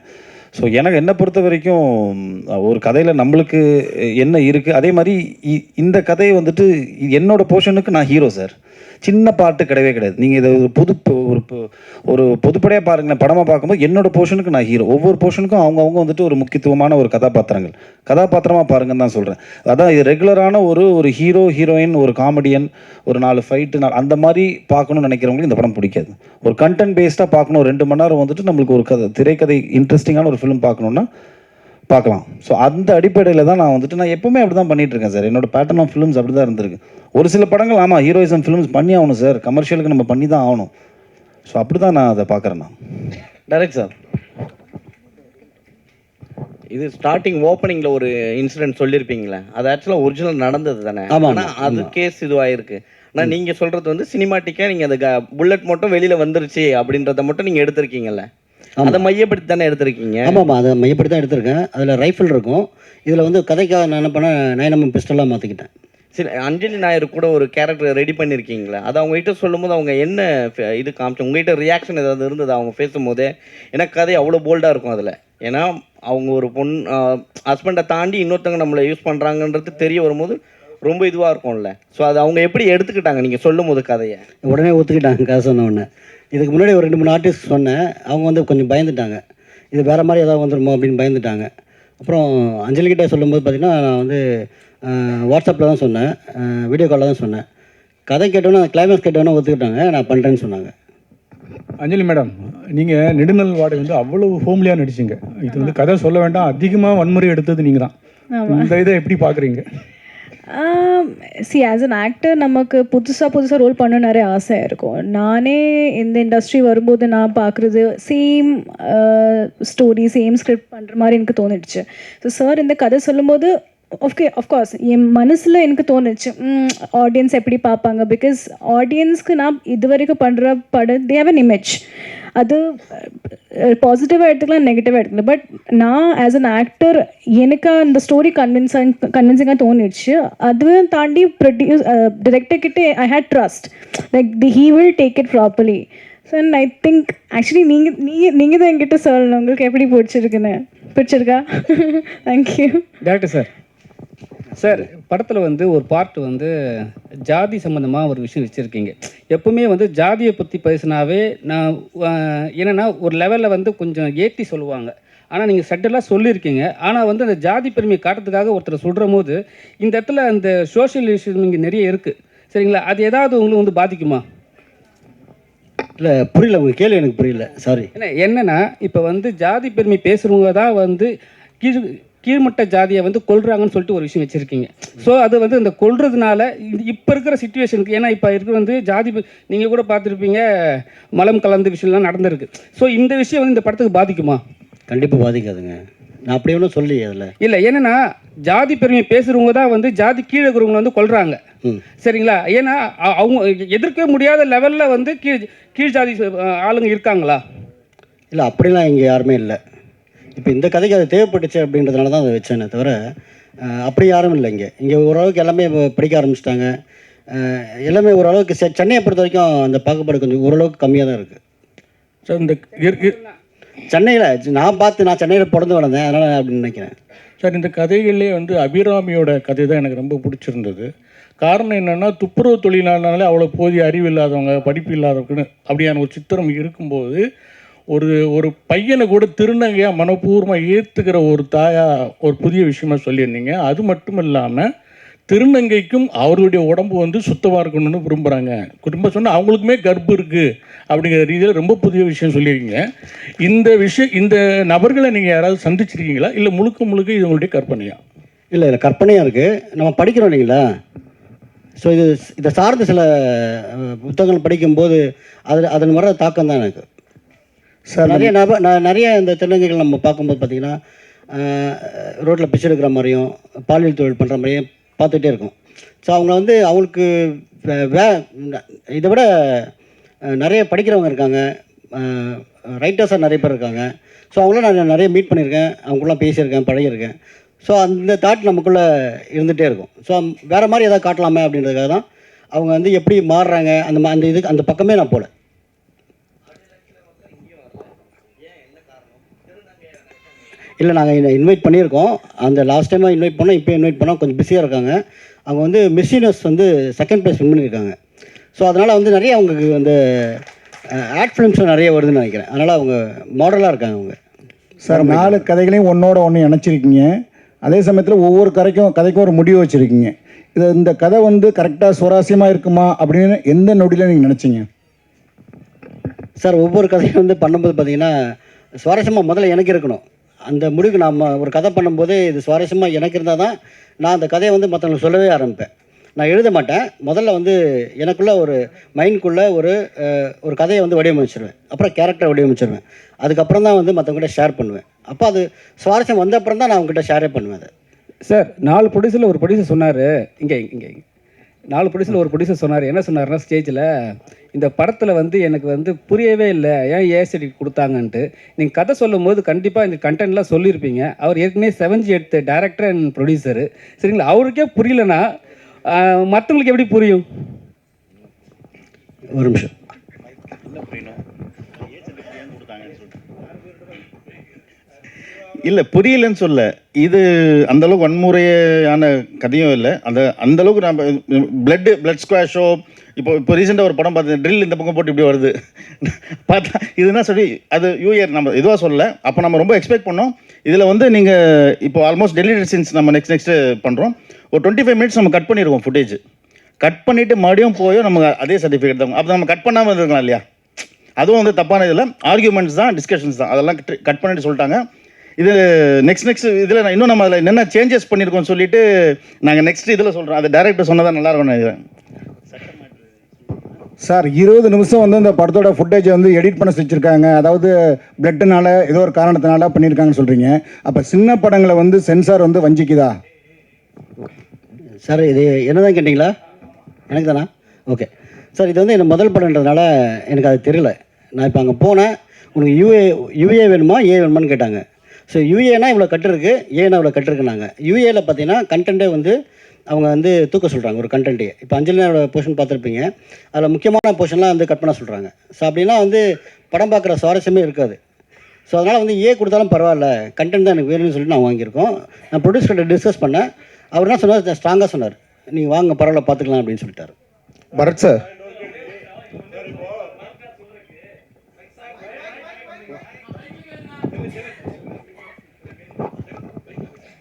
ஸோ எனக்கு என்னை பொறுத்த வரைக்கும் ஒரு கதையில் நம்மளுக்கு என்ன இருக்குது, அதே மாதிரி இந்த கதையை வந்துட்டு என்னோடய போர்ஷனுக்கு நான் ஹீரோ சார். சின்ன பாட்டு கிடையவே கிடையாது. நீங்கள் இதை ஒரு பொதுப்படையாக பாருங்கள், படமாக பார்க்கும்போது என்னோடய போர்ஷனுக்கு நான் ஹீரோ. ஒவ்வொரு போர்ஷனுக்கும் அவங்கவுங்க வந்துட்டு ஒரு முக்கியத்துவமான ஒரு கதாபாத்திரமாக பாருங்கன்னு தான் சொல்கிறேன். அதான் இது ரெகுலரான ஒரு ஹீரோ ஹீரோயின், ஒரு காமெடியன், ஒரு 4 ஃபைட்டு அந்த மாதிரி பார்க்கணும்னு நினைக்கிறவங்களுக்கு இந்த படம் பிடிக்காது. ஒரு கண்டென்ட் பேஸ்டாக பார்க்கணும், 2 மணி நேரம் வந்துட்டு நம்மளுக்கு ஒரு திரைக்கதை இன்ட்ரெஸ்டிங்கான ஒரு ஃபிலிம் பார்க்கணுன்னா பார்க்கலாம். ஸோ அந்த அடிப்படையில் தான் நான் எப்போவுமே அப்படி தான் பண்ணிகிட்டு இருக்கேன் சார். என்னோட பேட்டர்ன் ஆஃப் ஃபிலிம்ஸ் அப்படி தான் இருந்திருக்கு. ஒரு சில படங்கள் ஆமாம் ஹீரோயிசம் ஃபிலிம்ஸ் பண்ணி ஆகணும் சார், கமர்ஷியலுக்கு நம்ம பண்ணி தான் ஆகணும். ஸோ அப்படி தான் நான் அதை பார்க்குறேன். டைரக்ட் சார், இது ஸ்டார்டிங் ஓப்பனிங்கில் ஒரு இன்சிடென்ட் சொல்லியிருப்பீங்களே, அது ஆக்சுவலாக ஒரிஜினல் நடந்தது தானே? ஆனால் அது கேஸ் இதுவாகிருக்கு. ஆனால் நீங்கள் சொல்கிறது வந்து சினிமாட்டிக்காக நீங்கள் அந்த புல்லட் மட்டும் வெளியில் வந்துருச்சு அப்படின்றத மட்டும் நீங்கள் எடுத்திருக்கீங்கல்ல, அதை மையப்படுத்தி தானே எடுத்திருக்கீங்க? ஆமாம், அதை மையப்படுத்தி தான் எடுத்திருக்கேன். அதில் ரைஃபிள் இருக்கும். இதில் வந்து கதைக்காக நான் என்ன பண்ணேன், 9mm பிஸ்டலாக மாற்றிக்கிட்டேன். சரி, அஞ்சலி நாயர் கூட ஒரு கேரக்டர் ரெடி பண்ணியிருக்கீங்களா? அது அவங்ககிட்ட சொல்லும்போது அவங்க என்ன இது காமிச்சு உங்ககிட்ட ரியாக்ஷன் ஏதாவது இருந்தது அவங்க பேசும்போதே? ஏன்னா கதை அவ்வளோ போல்டாக இருக்கும் அதில். ஏன்னா அவங்க ஒரு ஹஸ்பண்டை தாண்டி இன்னொருத்தவங்க நம்மளை யூஸ் பண்ணுறாங்கன்றது தெரிய வரும்போது ரொம்ப இதுவாக இருக்கும்ல. ஸோ அது அவங்க எப்படி எடுத்துக்கிட்டாங்க நீங்கள் சொல்லும் போது கதையை? உடனே ஒத்துக்கிட்டாங்க கதை சொன்ன உடனே. இதுக்கு முன்னாடி ஒரு 2-3 ஆர்டிஸ்ட் சொன்னேன், அவங்க வந்து கொஞ்சம் பயந்துட்டாங்க, இது வேறு மாதிரி ஏதாவது வந்துடுமோ அப்படின்னு பயந்துட்டாங்க. அப்புறம் அஞ்சலிக்கிட்ட சொல்லும்போது பார்த்திங்கன்னா நான் வந்து வாட்ஸ்அப்பில் தான் சொன்னேன், வீடியோ காலில் தான் சொன்னேன். கதை கேட்டோன்னா கிளைமேக்ஸ் கேட்டோன்னா ஒத்துக்கிட்டாங்க, நான் பண்ணுறேன்னு சொன்னாங்க. அஞ்சலி மேடம், நீங்கள் நெடுநல் வாடகை வந்து அவ்வளோ ஹோம்லியாக நடிச்சிங்க. இது வந்து கதை சொல்ல வேண்டாம், அதிகமாக வன்முறை எடுத்தது நீங்கள் தான். இந்த இதை எப்படி பார்க்குறீங்க? ஆஸ் அன் ஆக்டர் நமக்கு புதுசாக ரோல் பண்ண நிறைய ஆசை இருக்கும். நானே இந்த இண்டஸ்ட்ரி வரும்போது நான் பார்க்குறது சேம் ஸ்டோரி, சேம் ஸ்கிரிப்ட் பண்ணுற மாதிரி எனக்கு தோணிடுச்சு. ஸோ சார் இந்த கதை சொல்லும்போது அஃப்கோர்ஸ் என் மனசில் எனக்கு தோணுச்சு ஆடியன்ஸ் எப்படி பார்ப்பாங்க. பிகாஸ் ஆடியன்ஸ்க்கு நான் இது வரைக்கும் பண்ணுற படம் தே ஹேவ் அன் இமேஜ். அது பாசிட்டிவாக எடுத்துக்கலாம், நெகட்டிவாக எடுத்துக்கலாம். பட் நான் ஆஸ் அன் ஆக்டர் எனக்கு அந்த ஸ்டோரி கன்வின்சிங்காக தோணிடுச்சு. அதுவும் தாண்டி டிரெக்டர்கிட்ட I had trust like he will take it properly. So and I think actually நீங்கள் தான் என்கிட்ட சொல்லணும் உங்களுக்கு எப்படி பிடிச்சிருக்கா? தேங்க்யூ. டேரக்டர் சார், படத்தில் வந்து ஒரு பார்ட் வந்து ஜாதி சம்மந்தமாக ஒரு விஷயம் வச்சுருக்கீங்க. எப்பவுமே வந்து ஜாதியை பற்றி பேசினாவே நான் என்னென்னா ஒரு லெவலில் வந்து கொஞ்சம் ஏற்றி சொல்லுவாங்க. ஆனால் நீங்கள் சட்டெல்லாம் சொல்லியிருக்கீங்க. ஆனால் வந்து அந்த ஜாதி பெருமையை காட்டுறதுக்காக ஒருத்தர் சொல்கிற போது இந்த இடத்துல அந்த சோஷியல் இஷ்யூஸ் இங்கே நிறைய இருக்குது, சரிங்களா? அது ஏதாவது உங்களுக்கு வந்து பாதிக்குமா? இல்லை புரியல, உங்கள் கேள்வி எனக்கு புரியல, சாரி. என்னென்னா இப்போ வந்து ஜாதி பெருமை பேசுகிறவங்க தான் வந்து கீழ்மட்ட ஜாதியை வந்து கொல்றாங்கன்னு சொல்லிட்டு ஒரு விஷயம் வச்சுருக்கீங்க. ஸோ அது வந்து இந்த கொல்றதுனால இப்போ இருக்கிற சிச்சுவேஷனுக்கு, ஏன்னா இப்போ இருக்கிற வந்து ஜாதி நீங்கள் கூட பார்த்துருப்பீங்க மலம் கலந்த விஷயம்லாம் நடந்திருக்கு. ஸோ இந்த விஷயம் வந்து இந்த படத்துக்கு பாதிக்குமா? கண்டிப்பாக பாதிக்காதுங்க, நான் அப்படி ஒன்றும் சொல்லி அதில் இல்லை. என்னென்னா ஜாதி பெருமையை பேசுகிறவங்க தான் வந்து ஜாதி கீழே இருக்கிறவங்க வந்து கொல்றாங்க, சரிங்களா? ஏன்னா அவங்க எதிர்க்க முடியாத லெவலில் வந்து கீழ் ஜாதி ஆளுங்க இருக்காங்களா? இல்லை, அப்படிலாம் இங்கே யாருமே இல்லை. இப்போ இந்த கதைக்கு அது தேவைப்பட்டுச்சு அப்படின்றதுனால தான் அதை வச்சேனே தவிர அப்படி யாரும் இல்லை. இங்கே ஓரளவுக்கு எல்லாமே படிக்க ஆரம்பிச்சிட்டாங்க. எல்லாமே ஓரளவுக்கு சென்னையை பொறுத்த வரைக்கும் அந்த பாகுபாடு கொஞ்சம் ஓரளவுக்கு கம்மியாக தான் இருக்குது. சார் இந்த சென்னையில் நான் சென்னையில் பிறந்து வளர்ந்தேன், அதனால் அப்படின்னு நினைக்கிறேன். சார் இந்த கதைகள்லேயே வந்து அபிராமியோட கதை தான் எனக்கு ரொம்ப பிடிச்சிருந்தது. காரணம் என்னென்னா துப்புரவு தொழிலாளனாலே அவ்வளோ போதிய அறிவு இல்லாதவங்க, படிப்பு இல்லாதவங்கன்னு அப்படியான ஒரு சித்திரம் இருக்கும்போது ஒரு பையனை கூட திருநங்கையாக மனப்பூர்வமாக ஏற்றுக்கிற ஒரு தாயாக ஒரு புதிய விஷயமா சொல்லியிருந்தீங்க. அது மட்டும் இல்லாமல் திருநங்கைக்கும் அவர்களுடைய உடம்பு வந்து சுத்தமாக இருக்கணும்னு விரும்புகிறாங்க. குடும்பம் சொன்னால் அவங்களுக்குமே கர்ப்பம் இருக்குது அப்படிங்கிற ரீதியில் ரொம்ப புதிய விஷயம் சொல்லியிருக்கீங்க. இந்த நபர்களை நீங்கள் யாராவது சந்திச்சிருக்கீங்களா, இல்லை முழுக்க இது உங்களுடைய கற்பனையா? இல்லை, இல்லை கற்பனையாக இருக்குது. நம்ம படிக்கிறோம் இல்லைங்களா? ஸோ இதை சார்ந்த சில புத்தகங்கள் படிக்கும்போது அதன் வர தாக்கம் தான் எனக்கு. சார் நிறைய இந்த திருநங்கைகள் நம்ம பார்க்கும்போது பார்த்திங்கன்னா ரோட்டில் பிச்சை எடுக்கிற மாதிரியும் பாலியல் தொழில் பண்ணுற மாதிரியும் பார்த்துட்டே இருக்கும். ஸோ அவங்க வந்து அவங்களுக்கு இதை விட நிறைய படிக்கிறவங்க இருக்காங்க, ரைட்டர்ஸாக நிறைய பேர் இருக்காங்க. ஸோ அவங்களாம் நான் நிறைய மீட் பண்ணியிருக்கேன், அவங்களாம் பேசியிருக்கேன், பழகியிருக்கேன். ஸோ அந்த தாட் நமக்குள்ளே இருந்துகிட்டே இருக்கும். ஸோ வேறு மாதிரி எதாவது காட்டலாமே அப்படின்றதுக்காக தான் அவங்க வந்து எப்படி மாறுறாங்க அந்த இதுக்கு அந்த பக்கமே நான் போகல. இல்லை, நாங்கள் இன்வைட் பண்ணியிருக்கோம். அந்த லாஸ்ட் டைமாக இன்வைட் பண்ணோம், இப்போ இன்வைட் பண்ணோம். கொஞ்சம் பிஸியாக இருக்காங்க. அவங்க வந்து மிஸ் யூனிவர்ஸ் வந்து செகண்ட் ப்ரைஸ் வின் பண்ணியிருக்காங்க. ஸோ அதனால் வந்து நிறைய அவங்களுக்கு வந்து ஆட் ஃபிலிம்ஸும் நிறைய வருதுன்னு நினைக்கிறேன். அதனால் அவங்க மாடலாக இருக்காங்க அவங்க. சார் 4 கதைகளையும் ஒன்றோட ஒன்று இணைச்சிருக்கீங்க. அதே சமயத்தில் ஒவ்வொரு கதைக்கும் ஒரு முடிவு வச்சுருக்கீங்க. இந்த கதை வந்து கரெக்டாக சுவாரஸ்யமாக இருக்குமா அப்படின்னு எந்த நொடியில் நீங்கள் நினச்சிங்க? சார், ஒவ்வொரு கதையும் வந்து பண்ணும்போது பார்த்தீங்கன்னா சுவாரஸ்யமாக முதல்ல எனக்கு இருக்கணும். அந்த முடிவுக்கு நம்ம ஒரு கதை பண்ணும்போது இது சுவாரஸ்யமாக எனக்கு இருந்தால் தான் நான் அந்த கதையை வந்து மற்றவங்களுக்கு சொல்லவே ஆரம்பிப்பேன். நான் எழுத மாட்டேன். முதல்ல வந்து எனக்குள்ளே ஒரு மைண்டுக்குள்ளே ஒரு கதையை வந்து வடிவமைச்சிருவேன். அப்புறம் கேரக்டரை வடிவமைச்சிருவேன். அதுக்கப்புறம் தான் வந்து மற்றவங்ககிட்ட ஷேர் பண்ணுவேன். அப்போ அது சுவாரஸ்யம் வந்த அப்புறம் தான் நான் அவங்ககிட்ட ஷேரே பண்ணுவேன். அதை சார் 4 ப்ரொடியூசரில் ஒரு ப்ரொடியூசர் சொன்னார், இங்கே 4 ப்ரொடியூசரில் ஒரு ப்ரொடியூசர் சொன்னார். என்ன சொன்னார்னா, ஸ்டேஜில் இந்த படத்தில் வந்து எனக்கு வந்து புரியவே இல்லை, ஏன் ஏசிடி கொடுத்தாங்கன்ட்டு. நீங்கள் கதை சொல்லும் போது கண்டிப்பாக இந்த கண்டென்ட்லாம் சொல்லியிருப்பீங்க. அவர் ஏற்கனவே 7G எடுத்த டேரக்டர் அண்ட் ப்ரொடியூசரு, சரிங்களா? அவருக்கே புரியலன்னா மற்றவங்களுக்கு எப்படி புரியும்? ஒரு நிமிஷம். இல்லை, புரியலன்னு சொல்ல, இது அந்தளவுக்கு வன்முறையான கதையும் இல்லை. அந்தளவுக்கு நம்ம பிளட் ஸ்குவாஷோ இப்போ ரீசெண்டாக ஒரு படம் பார்த்து ட்ரில் இந்த பக்கம் போட்டு இப்படி வருது பார்த்தா இதுனா சொல்லி அது யூஇயர் நம்ம எதுவாக சொல்லலை. அப்போ நம்ம ரொம்ப எக்ஸ்பெக்ட் பண்ணோம். இதில் வந்து நீங்கள் இப்போ ஆல்மோஸ்ட் டெலிவரி சீன்ஸ் நம்ம நெக்ஸ்ட்டு பண்ணுறோம். ஒரு 25 மினிட்ஸ் நம்ம கட் பண்ணிடுவோம். ஃபுட்டேஜ் கட் பண்ணிவிட்டு மறுபடியும் போயும் நமக்கு அதே சர்டிஃபிகேட் தான். அப்போ நம்ம கட் பண்ணாமல் இருக்கலாம் இல்லையா? அதுவும் வந்து தப்பான இதில் ஆர்கியூமெண்ட்ஸ் தான், டிஸ்கஷன்ஸ் தான். அதெல்லாம் கட் பண்ணிட்டு சொல்லிட்டாங்க. இது நெக்ஸ்ட் இதில் நான் இன்னும் நம்ம அதில் என்னென்ன சேஞ்சஸ் பண்ணியிருக்கோம்னு சொல்லிட்டு நாங்கள் நெக்ஸ்ட் இதில் சொல்கிறோம். அது டேரக்டர் சொன்னதான் நல்லாயிருக்கும் நினைக்கிறேன். சார் 20 நிமிஷம் வந்து இந்த படத்தோட ஃபுட்டேஜை வந்து எடிட் பண்ண வச்சுருக்காங்க. அதாவது பிளட்டுனால ஏதோ ஒரு காரணத்தினால பண்ணியிருக்காங்கன்னு சொல்கிறீங்க. அப்போ சின்ன படங்களை வந்து சென்சார் வந்து வஞ்சிக்குதா? சார், இது என்ன தான் கேட்டிங்களா? எனக்கு தானா? ஓகே சார், இது வந்து எனக்கு முதல் படம்ன்றதுனால எனக்கு அது தெரியல. நான் இப்போ அங்கே போனேன், உனக்கு யூஏ வேணுமா ஏ வேணுமான்னு கேட்டாங்க. ஸோ யூஏனா இவ்வளோ கட்டுருக்கு, ஏன்னா இவ்வளோ கட்டுருக்குனாங்க. யூஏல பார்த்தீங்கன்னா கண்டென்ட்டே வந்து அவங்க வந்து தூக்க சொல்கிறாங்க ஒரு கண்டென்ட்டே. இப்போ அஞ்சலினோட போர்ஷன் பார்த்துருப்பீங்க, அதில் முக்கியமான போர்ஷன்லாம் வந்து கட் பண்ண சொல்கிறாங்க. ஸோ அப்படின்னா வந்து படம் பார்க்குற சுவாரஸ்யமே இருக்காது. ஸோ அதனால் வந்து ஏ கொடுத்தாலும் பரவாயில்ல, கண்டென்ட் தான் எனக்கு வேணும்னு சொல்லிட்டு நான் வாங்கியிருக்கோம். நான் ப்ரொடியூசர்கிட்ட டிஸ்கஸ் பண்ணேன். அவர் என்ன சொன்னார், ஸ்ட்ராங்காக சொன்னார், நீங்கள் வாங்க பரவாயில்ல பார்த்துக்கலாம் அப்படின்னு சொல்லிட்டாரு. பரத் சார்,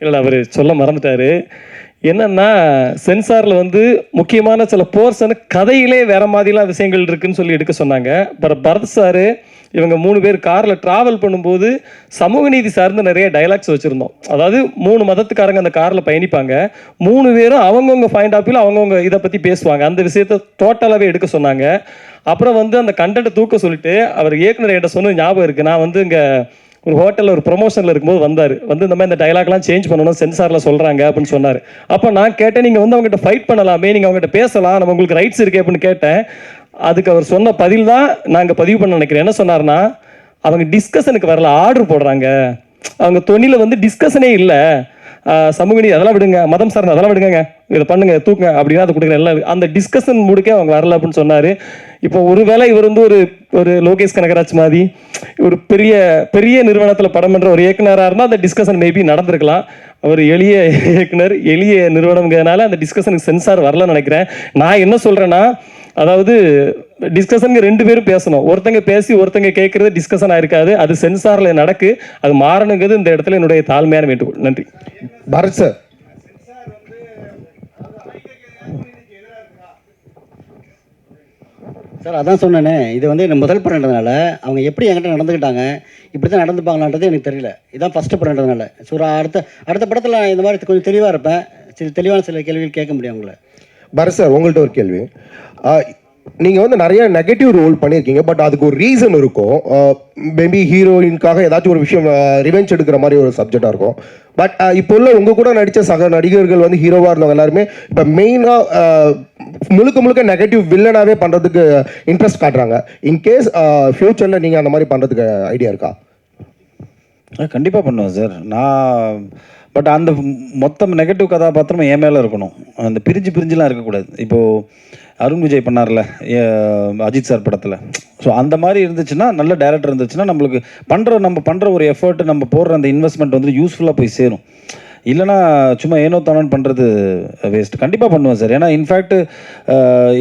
இல்லை அவர் சொல்ல மறந்துட்டார். என்னன்னா, சென்சாரில் வந்து முக்கியமான சில போர்ஷனு கதையிலே வேறு மாதிரிலாம் விஷயங்கள் இருக்குதுன்னு சொல்லி எடுக்க சொன்னாங்க. பரத் சார் இவங்க 3 பேர் காரில் ட்ராவல் பண்ணும்போது சமூக நீதி சார்ந்து நிறைய டைலாக்ஸ் வச்சுருந்தோம். அதாவது 3 மதத்துக்காரங்க அந்த காரில் பயணிப்பாங்க. 3 பேரும் அவங்கவுங்க பாயிண்ட் ஆஃப் வியூவில் அவங்கவுங்க இதை பற்றி பேசுவாங்க. அந்த விஷயத்தை டோட்டலாகவே எடுக்க சொன்னாங்க. அப்புறம் வந்து அந்த கண்டென்ட்டை தூக்க சொல்லிட்டு அவர் இயக்குனர் என்கிட்ட சொன்னது ஞாபகம் இருக்குது. நான் வந்து இங்கே ஒரு ஹோட்டலில் ஒரு ப்ரொமோஷனில் இருக்கும்போது வந்து இந்த மாதிரி இந்த டைலாக்லாம் சேஞ்ச் பண்ணணும் சென்சாரில் சொல்கிறாங்க அப்படின்னு சொன்னார். அப்போ நான் கேட்டேன், நீங்கள் வந்து அவங்ககிட்ட ஃபைட் பண்ணலாமே, நீங்கள் அவங்ககிட்ட பேசலாம், நம்ம உங்களுக்கு ரைட்ஸ் இருக்கே அப்படின்னு கேட்டேன். அதுக்கு அவர் சொன்ன பதில் தான் நாங்கள் பதிவு பண்ண நினைக்கிறேன். என்ன சொன்னார்னா, அவங்க டிஸ்கஷனுக்கு வரல, ஆர்டர் போடுறாங்க. அவங்க தொழில வந்து டிஸ்கஷனே இல்லை, சமூக நீதி அதெல்லாம் விடுங்க, மதம் சார்ந்த அதெல்லாம் விடுங்க, இதை பண்ணுங்க தூக்குங்க அப்படின்னா அதை கொடுக்குற எல்லாம் அந்த டிஸ்கஷன் முடிக்க அவங்க வரல அப்படின்னு சொன்னார். இப்போ ஒருவேளை இவர் வந்து ஒரு லோகேஷ் கனகராஜ் மாதிரி ஒரு பெரிய நிறுவனத்தில் படம் பண்ணுற ஒரு இயக்குனராக இருந்தால் அந்த டிஸ்கஷன் மேபி நடந்திருக்கலாம். அவர் எளிய இயக்குனர், எளிய நிறுவனங்கிறதுனால அந்த டிஸ்கஷனுக்கு சென்சார் வரலன்னு நினைக்கிறேன். நான் என்ன சொல்கிறேன்னா, அதாவது டிஸ்கஷனுக்கு 2 பேரும் பேசணும். ஒருத்தங்க பேசி ஒருத்தங்க கேட்குறது டிஸ்கஷனாக இருக்காது. அது சென்சாரில் நடக்கு, அது மாறணுங்கிறது இந்த இடத்துல என்னுடைய தாழ்மையான வேண்டுகோள். நன்றி. பரத் சார், சார் அதான் சொன்னேனே, இது வந்து எனக்கு முதல் படம்ன்றதுனால அவங்க எப்படி என்கிட்ட நடந்துக்கிட்டாங்க, இப்படி தான் நடந்துப்பாங்களான்றது எனக்கு தெரியல. இதுதான் ஃபஸ்ட்டு படம்ன்றதுனால. ஸோ அடுத்த படத்தில் இந்த மாதிரி கொஞ்சம் தெளிவாக இருப்பேன். தெளிவான சில கேள்விகள் கேட்க முடியும் உங்களை. பரத் சார், உங்கள்கிட்ட ஒரு கேள்வி. நீங்கள் வந்து நிறைய நெகட்டிவ் ரோல் பண்ணியிருக்கீங்க, பட் அதுக்கு ஒரு ரீசன் இருக்கும். மேபி ஹீரோயின்காக ஏதாச்சும் ஒரு விஷயம் ரிவெஞ்ச் எடுக்கிற மாதிரி ஒரு சப்ஜெக்டாக இருக்கும். பட் இப்போ உள்ள உங்கள் கூட நடித்த சக நடிகர்கள் வந்து ஹீரோவாக இருந்தவங்க எல்லாருமே இப்போ மெயினாக முழுக்க முழுக்க நெகட்டிவ் வில்லனாகவே பண்ணுறதுக்கு இன்ட்ரெஸ்ட் காட்டுறாங்க. இன்கேஸ் ஃப்யூச்சரில் நீங்கள் அந்த மாதிரி பண்ணுறதுக்கு ஐடியா இருக்கா? கண்டிப்பாக பண்ணுவேன் சார். நான் பட் அந்த மொத்தம் நெகட்டிவ் கதாபாத்திரம் என் மேலே இருக்கணும். அந்த பிரிஞ்சுலாம் இருக்கக்கூடாது. இப்போது அருண் விஜய் பண்ணார்ல அஜித் சார் படத்தில். ஸோ அந்த மாதிரி இருந்துச்சுன்னா, நல்ல டேரக்டர் இருந்துச்சுன்னா, நம்மளுக்கு நம்ம பண்ணுற ஒரு எஃபர்ட், நம்ம போடுற அந்த இன்வெஸ்ட்மெண்ட் வந்து யூஸ்ஃபுல்லாக போய் சேரும். இல்லைனா சும்மா ஏனோ தானோன்னு பண்ணுறது வேஸ்ட். கண்டிப்பாக பண்ணுவேன் சார். ஏன்னா இன்ஃபேக்ட்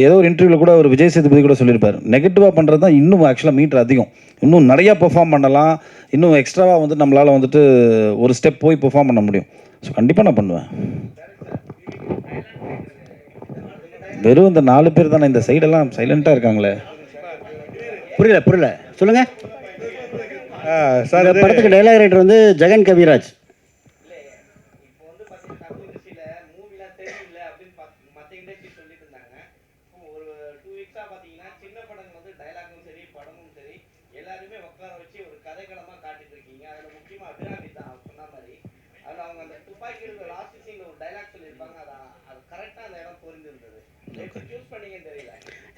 ஏதோ ஒரு இன்டர்வியூவில் கூட ஒரு விஜய் சேதுபதி கூட சொல்லியிருப்பார், நெகட்டிவாக பண்ணுறது தான் இன்னும் ஆக்சுவலாக மீட்டர் அதிகம். இன்னும் நிறையா பெர்ஃபார்ம் பண்ணலாம், இன்னும் எக்ஸ்ட்ராவாக வந்து நம்மளால் வந்துட்டு ஒரு ஸ்டெப் போய் பெர்ஃபார்ம் பண்ண முடியும். ஸோ கண்டிப்பாக நான் பண்ணுவேன். வெறும் இந்த 4 பேர் தானே, இந்த சைடெல்லாம் சைலண்ட்டாக இருக்காங்களே. புரியல சொல்லுங்கள் சார். படத்துக்கு டைலாக் ரைட்டர் வந்து ஜெகன் கவிராஜ்.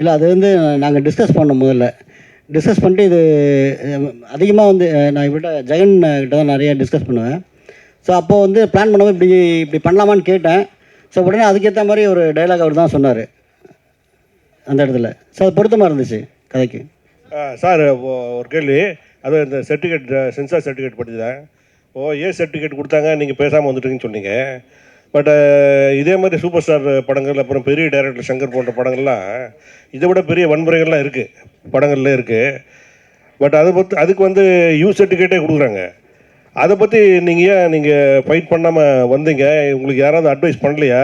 இல்லை, அது வந்து நாங்கள் டிஸ்கஸ் பண்ணோம். முதல்ல டிஸ்கஸ் பண்ணிட்டு இது அதிகமாக வந்து நான் இவர்கிட்ட ஜெகன் கிட்ட தான் நிறைய டிஸ்கஸ் பண்ணுவேன். ஸோ அப்போது வந்து பிளான் பண்ணவும் இப்படி பண்ணலாமான்னு கேட்டேன். ஸோ உடனே அதுக்கேற்ற மாதிரி ஒரு டைலாக் அவர் தான் சொன்னார் அந்த இடத்துல. ஸோ அது பொருத்தமாக இருந்துச்சு கதைக்கு. சார் ஒரு கேள்வி. அது இந்த சர்டிஃபிகேட், சென்சார் சர்டிஃபிகேட் படிச்சுதான் ஏன் சர்டிஃபிகேட் கொடுத்தாங்க, நீங்கள் பேசாமல் வந்துட்டீங்கன்னு சொன்னீங்க. பட் இதே மாதிரி சூப்பர் ஸ்டார் படங்கள், அப்புறம் பெரிய டைரக்டர் சங்கர் போன்ற படங்கள்லாம் இதை விட பெரிய வன்முறைகள்லாம் இருக்குது, படங்கள்ல இருக்குது. பட் அதுக்கு வந்து யூ சர்டிஃபிகேட்டே கொடுக்குறாங்க. அதை பற்றி நீங்கள் ஃபைட் பண்ணாமல் வந்தீங்க? உங்களுக்கு யாராவது அட்வைஸ் பண்ணலையா?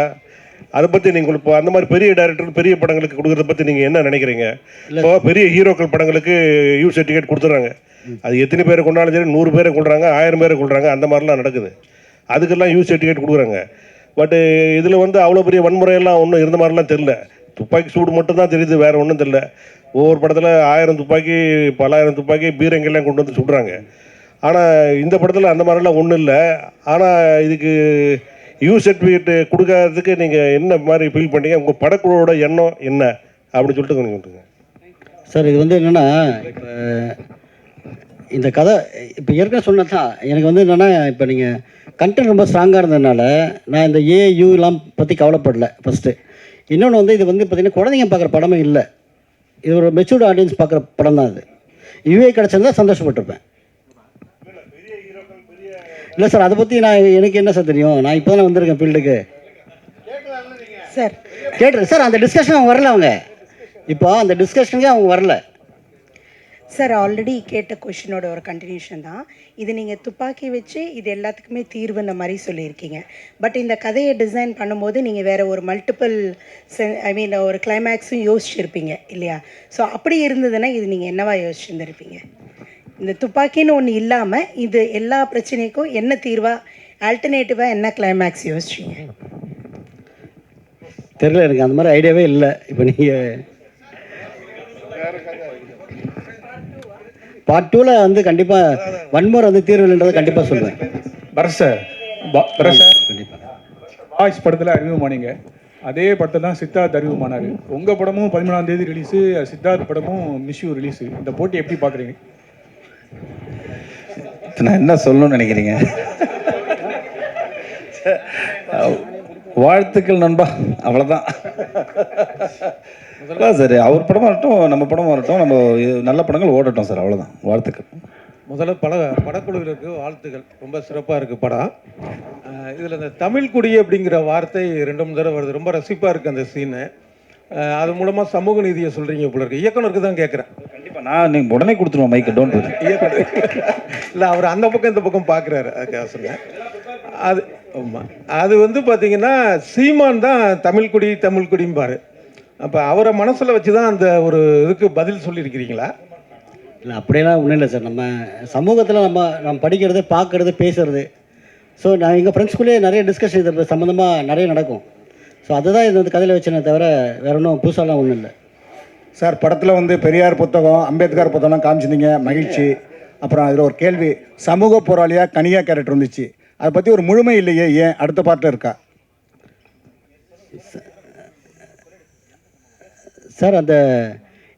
அதை பற்றி நீங்கள் இப்போ அந்த மாதிரி பெரிய டைரக்டர் பெரிய படங்களுக்கு கொடுக்குறத பற்றி நீங்கள் என்ன நினைக்கிறீங்க? இப்போ பெரிய ஹீரோக்கள் படங்களுக்கு யூ சர்டிஃபிகேட் கொடுத்துட்றாங்க. அது எத்தனை பேரை கொண்டாலும் சரி, 100 பேரை கொள்றாங்க, 1000 பேரை கொள்றாங்க, அந்த மாதிரிலாம் நடக்குது. அதுக்கெல்லாம் யூ சர்டிஃபிகேட் கொடுக்குறாங்க. பட் இதில் வந்து அவ்வளோ பெரிய வன்முறையெல்லாம் ஒன்றும் இருந்த மாதிரிலாம் தெரில. துப்பாக்கி சூடு மட்டும் தான் தெரியுது, வேறு ஒன்றும் தெரில. ஒவ்வொரு படத்தில் 1000 துப்பாக்கி, பலாயிரம் துப்பாக்கி, பீரங்கெல்லாம் கொண்டு வந்து சுடுறாங்க. ஆனால் இந்த படத்தில் அந்த மாதிரிலாம் ஒன்றும் இல்லை. ஆனால் இதுக்கு யூ சர்டிஃபிகேட் கொடுக்காததுக்கு நீங்கள் என்ன மாதிரி ஃபீல் பண்ணீங்க? உங்கள் படக்குழுவோட எண்ணம் என்ன அப்படின்னு சொல்லிட்டு கொஞ்சம் சொல்லுங்கள் சார். இது வந்து என்னென்னா, இப்போ இந்த கதை இப்போ ஏற்கனவே சொன்னதான் எனக்கு வந்து என்னென்னா, இப்போ நீங்கள் கண்டென்ட் ரொம்ப ஸ்ட்ராங்காக இருந்ததுனால நான் இந்த ஏயூலாம் பற்றி கவலைப்படல ஃபஸ்ட்டு. இன்னொன்று வந்து இது வந்து பார்த்திங்கன்னா குழந்தைங்க பார்க்குற படமே இல்லை, இது ஒரு மெச்சூர்டு ஆடியன்ஸ் பார்க்குற படம் தான். அது யூஏ கிடச்சிருந்தா சந்தோஷப்பட்டிருப்பேன். இல்லை சார், அதை பற்றி எனக்கு என்ன சார் தெரியும்? நான் இப்போ தானே வந்திருக்கேன் ஃபீல்டுக்கு சார். கேட்டுரு சார், அந்த டிஸ்கஷன் அவங்க வரல. அவங்க இப்போ அந்த டிஸ்கஷனுக்கே அவங்க வரல சார். ஆல்ரெடி கேட்ட கொஷினோட ஒரு கண்டினியூஷன் தான் இது. நீங்கள் துப்பாக்கி வச்சு இது எல்லாத்துக்குமே தீர்வுன்ற மாதிரி சொல்லியிருக்கீங்க. பட் இந்த கதையை டிசைன் பண்ணும்போது நீங்கள் வேறு ஒரு மல்டிபிள் ஒரு கிளைமேக்ஸும் யோசிச்சுருப்பீங்க இல்லையா? ஸோ அப்படி இருந்ததுன்னா இது நீங்கள் என்னவா யோசிச்சுருந்துருப்பீங்க? இந்த துப்பாக்கின்னு ஒன்று இல்லாமல் இது எல்லா பிரச்சனைக்கும் என்ன தீர்வாக, ஆல்டர்னேட்டிவாக என்ன கிளைமேக்ஸ் யோசிச்சிங்க? தெரியல, எனக்கு அந்த மாதிரி ஐடியாவே இல்லை. இப்போ நீங்கள் பார்ட் 2ல் வந்து கண்டிப்பாக வன்முறை வந்து தீர்வுன்றதை கண்டிப்பாக சொல்லுவேன். பரத் சார் கண்டிப்பாக வாய்ஸ் படத்தில் அறிமுகமானீங்க. அதே படத்தில் தான் சித்தார்த் அறிமுகமானார். உங்கள் படமும் 13ஆம் தேதி ரிலீஸு, சித்தார்த் படமும் மிஷ்யூ ரிலீஸு. இந்த போட்டி எப்படி பார்க்குறீங்க? நான் என்ன சொல்லணும்னு நினைக்கிறீங்க? வாழ்த்துக்கள் நண்பா, அவ்வளோதான். சார், அவர் படமாக வரட்டும், நம்ம படமாக வரட்டும், நம்ம நல்ல படங்கள் ஓடட்டும் சார், அவ்வளோதான். வாழ்த்துக்கள். முதல்ல படக்குழுவிற்கு வாழ்த்துக்கள். ரொம்ப சிறப்பாக இருக்குது படம். இதில் இந்த தமிழ் குடி அப்படிங்கிற வார்த்தை 2-3 தடவை வருது. ரொம்ப ரசிப்பாக இருக்குது அந்த சீனு. அது மூலமாக சமூக நீதியை சொல்கிறீங்க போல இருக்கு. இயக்குனருக்கு தான் கேட்குறேன். கண்டிப்பாக நான் நீங்கள் உடனே கொடுத்துருவோம் மைக்கு, டோன்ட் வரி. இல்லை, அவர் அந்த பக்கம் இந்த பக்கம் பார்க்குறாரு, அதுக்காக சொன்னேன். அது ஆமாம், அது வந்து பார்த்தீங்கன்னா சீமான் தான் தமிழ் குடிம்பார். அப்போ அவரை மனசில் வச்சு தான் அந்த ஒரு இதுக்கு பதில் சொல்லியிருக்கிறீங்களா? இல்லை, அப்படியெல்லாம் ஒன்றும் இல்லை சார். நம்ம சமூகத்தில் நம்ம படிக்கிறது, பார்க்குறது, பேசுகிறது. ஸோ நான் எங்கள் ஃப்ரெண்ட்ஸ்குள்ளேயே நிறைய டிஸ்கஷன் இது சம்மந்தமாக நிறைய நடக்கும். ஸோ அதுதான் இது வந்து கதையில் வச்சேனே தவிர வேறு ஒன்றும் புதுசாலாம் ஒன்றும் இல்லை சார். படத்தில் வந்து பெரியார் புத்தகம், அம்பேத்கர் புத்தகம் காமிச்சிருந்தீங்க, மகிழ்ச்சி. அப்புறம் அதில் ஒரு கேள்வி, சமூக போராளியாக கனியா கேரக்டர் இருந்துச்சு, அதை பற்றி ஒரு முழுமை இல்லையே, ஏன் அடுத்த பார்ட்டில் இருக்கா? சார் அந்த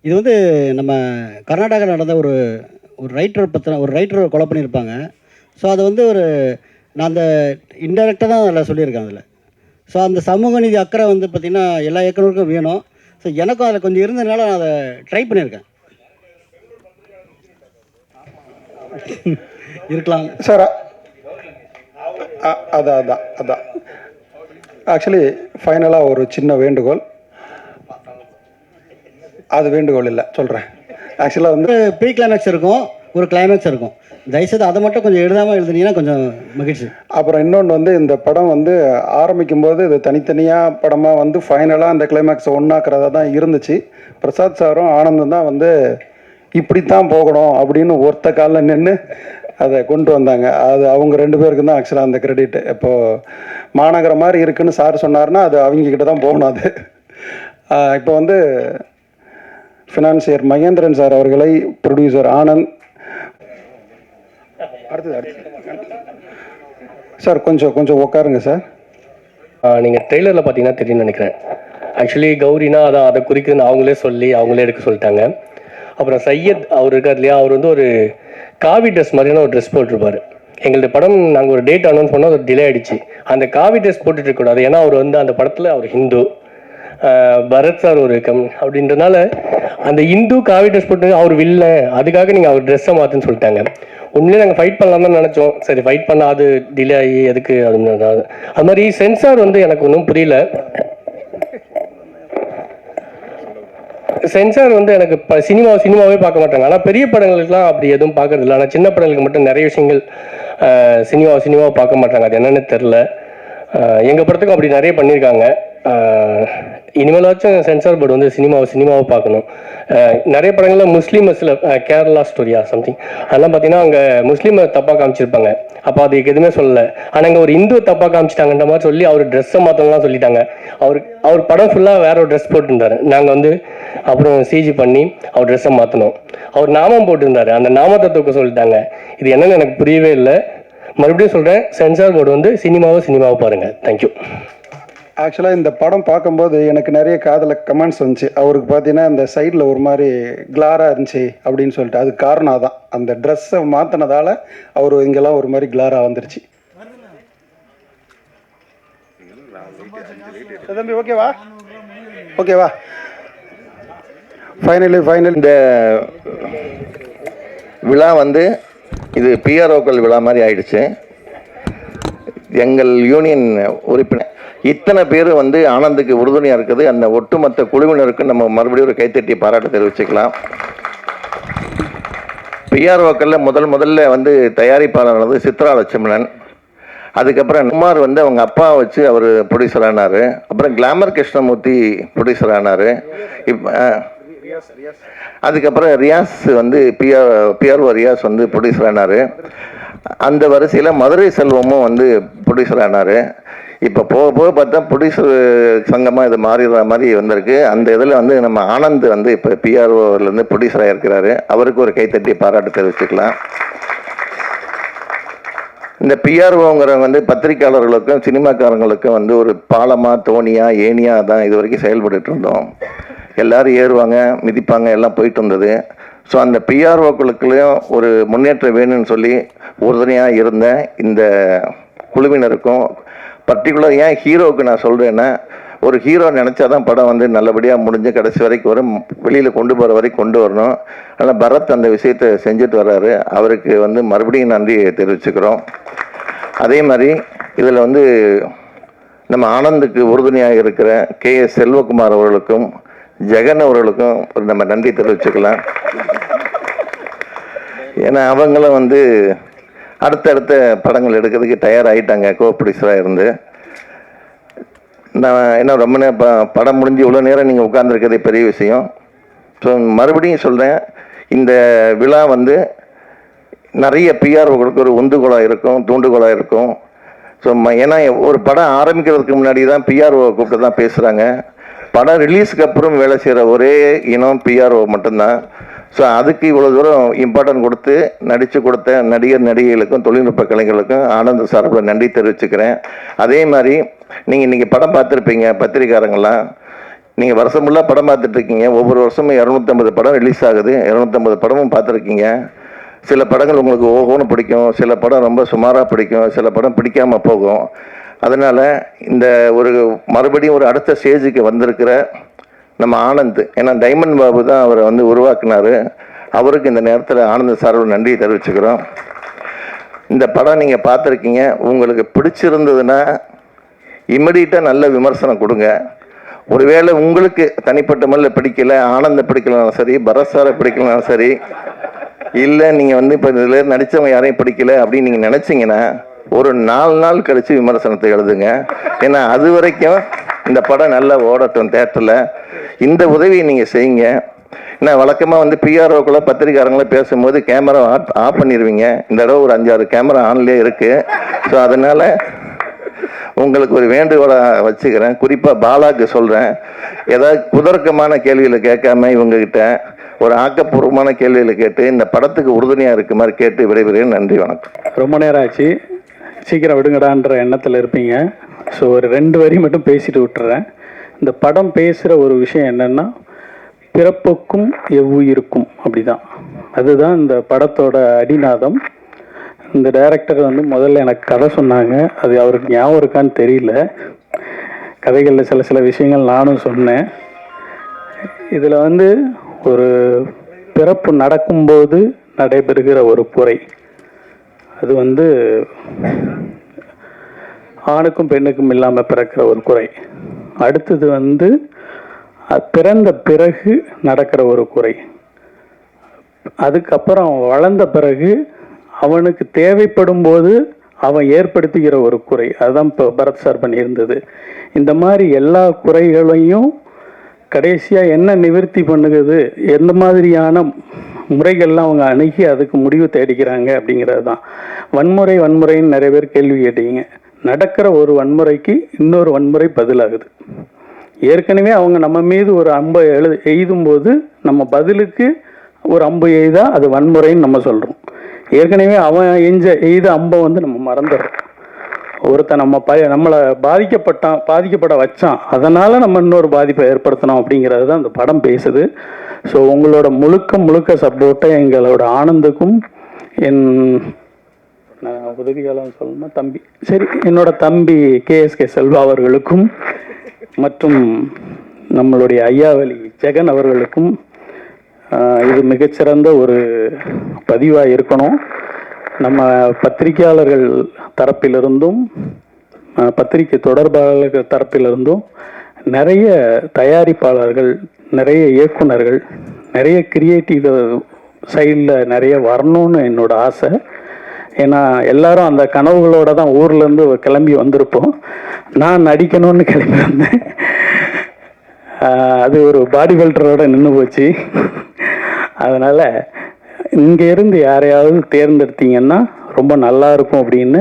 இது வந்து நம்ம கர்நாடகாவில் நடந்த ஒரு ரைட்டர் பற்றின ஒரு ரைட்டரை கொலை பண்ணியிருப்பாங்க. ஸோ அது வந்து நான் அந்த இன்டெரக்டாக தான் அதில் சொல்லியிருக்கேன் அதில். ஸோ அந்த சமூக நீதி அக்கறை வந்து பார்த்திங்கன்னா எல்லா இயக்குனருக்கும் வேணும். ஸோ எனக்கும் அதில் கொஞ்சம் இருந்ததுனால நான் அதை ட்ரை பண்ணியிருக்கேன். இருக்கலாம் சார். அதான் ஆக்சுவலி ஃபைனலாக ஒரு சின்ன வேண்டுகோள். அது வேண்டுகோள் இல்லை, சொல்கிறேன். ஆக்சுவலாக வந்து ப்ரீ கிளைமேக்ஸ் இருக்கும், ஒரு கிளைமேக்ஸ் இருக்கும். தயவுசெய்து அதை மட்டும் கொஞ்சம் எழுதாமல் எழுதுனீங்கன்னா கொஞ்சம் மகிழ்ச்சி. அப்புறம் இன்னொன்று வந்து இந்த படம் வந்து ஆரம்பிக்கும் போது இது தனித்தனியாக படமாக வந்து ஃபைனலாக அந்த கிளைமேக்ஸை ஒன்றாக்குறதா தான் இருந்துச்சு. பிரசாத் சாரும் ஆனந்தும் தான் வந்து இப்படித்தான் போகணும் அப்படின்னு ஒருத்த காலில் நின்று அதை கொண்டு வந்தாங்க. அது அவங்க 2 பேருக்கு தான் ஆக்சுவலாக அந்த கிரெடிட். இப்போது மாநகரம் மாதிரி இருக்குன்னு சார் சொன்னார்னா அது அவங்கக்கிட்ட தான் போகணும். அது இப்போ வந்து ஃபினான்சியர் மகேந்திரன் சார் அவர்களை, ப்ரொடியூசர் ஆனந்த், அடுத்தது சார் கொஞ்சம் உட்காருங்க சார். நீங்கள் ட்ரெய்லரில் பார்த்தீங்கன்னா தெரியும்னு நினைக்கிறேன். ஆக்சுவலி கௌரினா அதை குறிக்குதுன்னு அவங்களே எடுக்க சொல்லிட்டாங்க. அப்புறம் சையத் அவர் இருக்கார் இல்லையா, அவர் வந்து ஒரு காவி ட்ரெஸ் மாதிரியான ஒரு ட்ரெஸ் போட்டிருப்பார். எங்களுடைய படம் நாங்கள் ஒரு டேட் அனௌன்ஸ் பண்ணோம், அது டிலே ஆகிடுச்சு. அந்த காவி ட்ரெஸ் போட்டுட்டு இருக்கக்கூடாது, ஏன்னா அவர் வந்து அந்த படத்தில் அவர் ஹிந்து, பரத் சார் ஒரு அப்படின்றனால அந்த இந்து காவி ட்ரெஸ் போட்டு அவர் வில்ல, அதுக்காக நீங்கள் அவர் ட்ரெஸ்ஸை மாற்றுன்னு சொல்லிட்டாங்க. உண்மையிலே நாங்கள் ஃபைட் பண்ணலாம் தான் நினச்சோம். சரி ஃபைட் பண்ணால் அது டிலே ஆகி எதுக்கு அது மாதிரி சென்சார் வந்து எனக்கு ஒன்றும் புரியல. சென்சார் வந்து எனக்கு சினிமாவே பார்க்க மாட்டாங்க. ஆனால் பெரிய படங்களுக்குலாம் அப்படி எதுவும் பார்க்கறது இல்லை. ஆனால் சின்ன படங்களுக்கு மட்டும் நிறைய விஷயங்கள் சினிமாவை பார்க்க மாட்டாங்க. அது என்னென்னு தெரில. எங்கள் படத்துக்கும் அப்படி நிறைய பண்ணியிருக்காங்க. இனிமேலாச்சும் சென்சார் போர்டு வந்து சினிமாவை பார்க்கணும். நிறைய படங்களில் முஸ்லீம்ஸில் கேரளா ஸ்டோரியா சம்திங் அதெல்லாம் பார்த்தீங்கன்னா அங்கே முஸ்லீமை தப்பாக காமிச்சிருப்பாங்க. அப்போ அதுக்கு எதுவுமே சொல்லலை. ஆனால் அங்கே ஒரு இந்து தப்பாக காமிச்சிட்டாங்கன்ற மாதிரி சொல்லி அவர் ட்ரெஸ்ஸை மாற்றலாம் சொல்லிட்டாங்க. அவர் படம் ஃபுல்லாக வேற ஒரு ட்ரெஸ் போட்டுருந்தார். நாங்கள் வந்து அப்புறம் சிஜி பண்ணி அவர் ட்ரெஸ்ஸை மாற்றணும். அவர் நாமம் போட்டிருந்தார், அந்த நாமத்தை தூக்க சொல்லிட்டாங்க. இது என்னன்னு எனக்கு புரியவே இல்லை. மறுபடியும் சொல்கிறேன், சென்சார் போர்டு வந்து சினிமாவை பாருங்கள். தேங்க்யூ. ஆக்சுவலாக இந்த படம் பார்க்கும்போது எனக்கு நிறைய காதில் கமெண்ட்ஸ் வந்துச்சு. அவருக்கு பார்த்தீங்கன்னா இந்த சைடில் ஒரு மாதிரி கிளாராக இருந்துச்சு அப்படின்னு சொல்லிட்டு. அது காரணம் தான், அந்த ட்ரெஸ்ஸை மாற்றினதால அவர் இங்கெல்லாம் ஒரு மாதிரி கிளாராக வந்துருச்சு. தம்பி ஓகேவா ஃபைனல் இந்த விழா வந்து இது பிஆர்ஓக்கள் விழா மாதிரி ஆயிடுச்சு. எங்கள் யூனியன் உறுப்பினர் இத்தனை பேர் வந்து ஆனந்துக்கு உறுதுணையாக இருக்குது. அந்த ஒட்டுமொத்த குழுவினருக்கு நம்ம மறுபடியும் ஒரு கைத்தட்டி பாராட்டு தெரிவிச்சுக்கலாம். பிஆர்ஓக்களில் முதல்ல வந்து தயாரிப்பாளர் வந்து சித்ரா லட்சுமணன். அதுக்கப்புறம் குமார் வந்து அவங்க அப்பா வச்சு அவர் ப்ரொடியூசர் ஆனார். அப்புறம் கிளாமர் கிருஷ்ணமூர்த்தி ப்ரொடியூசர் ஆனார். அதுக்கப்புறம் ரியாஸ் வந்து பிஆர்ஓ ரியாஸ் வந்து ப்ரொடியூசர் ஆனார். அந்த வரிசையில் மதுரை செல்வமும் வந்து ப்ரொடியூசர் ஆனார். இப்போ போக பார்த்தா ப்ரொடியூசர் சங்கமாக இது மாறிடுற மாதிரி வந்திருக்கு. அந்த இதில் வந்து நம்ம ஆனந்த் வந்து இப்போ பிஆர்ஓலேருந்து ப்ரொடியூசராக இருக்கிறாரு. அவருக்கு ஒரு கைத்தட்டி பாராட்டு தெரிவிச்சுக்கலாம். இந்த பிஆர்ஓங்கிறவங்க வந்து பத்திரிக்கையாளர்களுக்கும் சினிமாக்காரங்களுக்கும் வந்து ஒரு பாலமாக தோணியாக ஏனியாக தான் இது வரைக்கும் செயல்பட்டு இருந்தோம். எல்லோரும் ஏறுவாங்க மிதிப்பாங்க எல்லாம் போயிட்டு இருந்தது. ஸோ அந்த பிஆர்ஓக்களுக்குள்ளேயும் ஒரு முன்னேற்றம் வேணும்னு சொல்லி உறுதுணையாக இருந்த இந்த குழுவினருக்கும் பர்டிகுலர் ஏன் ஹீரோவுக்கு நான் சொல்கிறேன்னா, ஒரு ஹீரோ நினச்சா தான் படம் வந்து நல்லபடியாக முடிஞ்சு கடைசி வரைக்கும் வரும், வெளியில் கொண்டு போகிற வரைக்கும் கொண்டு வரணும். அதனால் பரத் அந்த விஷயத்தை செஞ்சுட்டு வர்றாரு. அவருக்கு வந்து மறுபடியும் நன்றி தெரிவிச்சுக்கிறோம். அதே மாதிரி இதில் வந்து நம்ம ஆனந்துக்கு உறுதுணையாக இருக்கிற கேஎஸ் செல்வகுமார் அவர்களுக்கும் ஜெகன் அவர்களுக்கும் நம்ம நன்றி தெரிவிச்சுக்கலாம். ஏன்னா அவங்களும் வந்து அடுத்தடுத்த படங்கள் எடுக்கிறதுக்கு தயாராகிட்டாங்க கோ ப்ரொடியூசராக இருந்து. நான் என்ன ரொம்ப படம் முடிஞ்சு இவ்வளோ நேரம் நீங்கள் உட்காந்துருக்கிறதே பெரிய விஷயம். ஸோ மறுபடியும் சொல்கிறேன், இந்த விழா வந்து நிறைய பிஆர்ஓக்களுக்கு ஒரு உந்துகோலாக இருக்கும், தூண்டுகோலாக இருக்கும். ஸோ ஏன்னா ஒரு படம் ஆரம்பிக்கிறதுக்கு முன்னாடி தான் பிஆர்ஓ கூப்பிட்டு தான் பேசுகிறாங்க. படம் ரிலீஸுக்கு அப்புறம் வேலை செய்கிற ஒரே இனம் பிஆர்ஓ மட்டும்தான். ஸோ அதுக்கு இவ்வளோ தூரம் இம்பார்ட்டன்ட் கொடுத்து நடித்து கொடுத்த நடிகைகளுக்கும் தொழில்நுட்ப கலைஞர்களுக்கும் ஆனந்த் சார்பில் நன்றி தெரிவிச்சுக்கிறேன். அதே மாதிரி நீங்கள் இன்றைக்கி படம் பார்த்துருப்பீங்க பத்திரிக்காரங்களாம். நீங்கள் வருஷம் ஃபுல்லாக படம் பார்த்துட்ருக்கீங்க. ஒவ்வொரு வருஷமும் 250 படம் ரிலீஸ் ஆகுது. 250 படமும் பார்த்துருக்கீங்க. சில படங்கள் உங்களுக்கு ஓஹோன்னு பிடிக்கும், சில படம் ரொம்ப சுமாராக பிடிக்கும், சில படம் பிடிக்காமல் போகும். அதனால் இந்த ஒரு மறுபடியும் ஒரு அடுத்த ஸ்டேஜுக்கு வந்திருக்கிற நம்ம ஆனந்த், ஏன்னா டைமண்ட் பாபு தான் அவரை வந்து உருவாக்குனார். அவருக்கு இந்த நேரத்தில் ஆனந்த் சாரோட நன்றியை தெரிவிச்சுக்கிறோம். இந்த படம் நீங்கள் பார்த்துருக்கீங்க. உங்களுக்கு பிடிச்சிருந்ததுன்னா இமிடியட்டாக நல்ல விமர்சனம் கொடுங்க. ஒருவேளை உங்களுக்கு தனிப்பட்ட முறையில் பிடிக்கல, ஆனந்த பிடிக்கலனாலும் சரி, பரத் சாரை பிடிக்கலனாலும் சரி, இல்லை நீங்கள் வந்து இப்போ இதில் நடித்தவங்க யாரையும் பிடிக்கல அப்படின்னு நீங்கள் நினச்சிங்கன்னா ஒரு 4 நாள் கழித்து விமர்சனத்தை எழுதுங்க. ஏன்னா அது வரைக்கும் இந்த படம் நல்லா ஓடட்டும் தேட்டரில். இந்த உதவியை நீங்கள் செய்யுங்க. ஏன்னா வழக்கமாக வந்து பிஆர்ஓக்குள்ளே பத்திரிக்காரங்களே பேசும்போது கேமரா ஆஃப் பண்ணிடுவீங்க. இந்த தடவை ஒரு 5-6 கேமரா ஆன்லேயே இருக்குது. ஸோ அதனால் உங்களுக்கு ஒரு வேண்டுகோளாக வச்சுக்கிறேன். குறிப்பாக பாலாக்கு சொல்கிறேன், ஏதாவது குதர்க்கமான கேள்விகளை கேட்காம இவங்ககிட்ட ஒரு ஆக்கப்பூர்வமான கேள்விகளை கேட்டு இந்த படத்துக்கு உறுதுணையாக இருக்க மாதிரி கேட்டு விடைபெறுகிறேன். நன்றி, வணக்கம். ரொம்ப நேரம் ஆச்சு, சீக்கிரம் விடுங்கடான்ற எண்ணத்தில் இருப்பீங்க. ஸோ ஒரு 2 வரி மட்டும் பேசிட்டு விட்டுறேன். இந்த படம் பேசுகிற ஒரு விஷயம் என்னென்னா, பிறப்புக்கும் எவ்வுயிருக்கும், அப்படிதான். அதுதான் இந்த படத்தோட அடிநாதம். இந்த டைரக்டர் வந்து முதல்ல எனக்கு கதை சொன்னாங்க. அது அவருக்கு ஞாபகம் இருக்கான்னு தெரியல. கதைகளில் சில விஷயங்கள் நானும் சொன்னேன். இதில் வந்து ஒரு பிறப்பு நடக்கும்போது நடைபெறுகிற ஒரு குறை, அது வந்து ஆணுக்கும் பெண்ணுக்கும் இல்லாமல் பிறக்கிற ஒரு குறை. அடுத்தது வந்து பிறந்த பிறகு நடக்கிற ஒரு குறை. அதுக்கப்புறம் வளர்ந்த பிறகு அவனுக்கு தேவைப்படும் போது அவன் ஏற்படுத்துகிற ஒரு குறை. அதுதான் இப்போ பரத் சார் பண்ணியிருந்தது. இந்த மாதிரி எல்லா குறைகளையும் கடைசியாக என்ன நிவர்த்தி பண்ணுகிறது, எந்த மாதிரியான முறைகள்லாம் அவங்க அணுகி அதுக்கு முடிவு தேடிக்கிறாங்க அப்படிங்கிறது தான். வன்முறைன்னு நிறைய பேர் கேள்வி கேட்டீங்க. நடக்கிற ஒரு வன்முறைக்கு இன்னொரு வன்முறை பதிலாகுது. ஏற்கனவே அவங்க நம்ம மீது ஒரு அம்பை எய்தும்போது நம்ம பதிலுக்கு ஒரு அம்பு எய்தா அது வன்முறைன்னு நம்ம சொல்கிறோம். ஏற்கனவே அவன் எய்த அம்பை வந்து நம்ம மறந்துடுறோம். ஒருத்தன் நம்மளை பாதிக்கப்பட வச்சான், அதனால் நம்ம இன்னொரு பாதிப்பை ஏற்படுத்தணும் அப்படிங்கிறது தான் இந்த படம் பேசுது. ஸோ உங்களோட முழுக்க சப்போர்ட்டை எங்களோட ஆனந்துக்கும் உதவியாளர் சொல்லணும் தம்பி, சரி, என்னோட தம்பி கேஎஸ்கே செல்வா அவர்களுக்கும் மற்றும் நம்மளுடைய ஐயாவளி ஜெகன் அவர்களுக்கும் இது மிகச்சிறந்த ஒரு பதிவாக இருக்கணும். நம்ம பத்திரிகையாளர்கள் தரப்பிலிருந்தும் பத்திரிகை தொடர்பாளர்கள் தரப்பிலிருந்தும் நிறைய தயாரிப்பாளர்கள், நிறைய இயக்குனர்கள், நிறைய கிரியேட்டிவ் சைடில் நிறைய வரணும்னு என்னோட ஆசை. ஏன்னா எல்லாரும் அந்த கனவுகளோட தான் ஊர்லேருந்து கிளம்பி வந்திருப்போம். நான் நடிக்கணும்னு கிளம்பி வந்தேன். அது ஒரு பாடி பில்டரோட நின்று போச்சு. அதனால் இங்கே இருந்து யாரையாவது தேர்ந்தெடுத்தீங்கன்னா ரொம்ப நல்லா இருக்கும் அப்படின்னு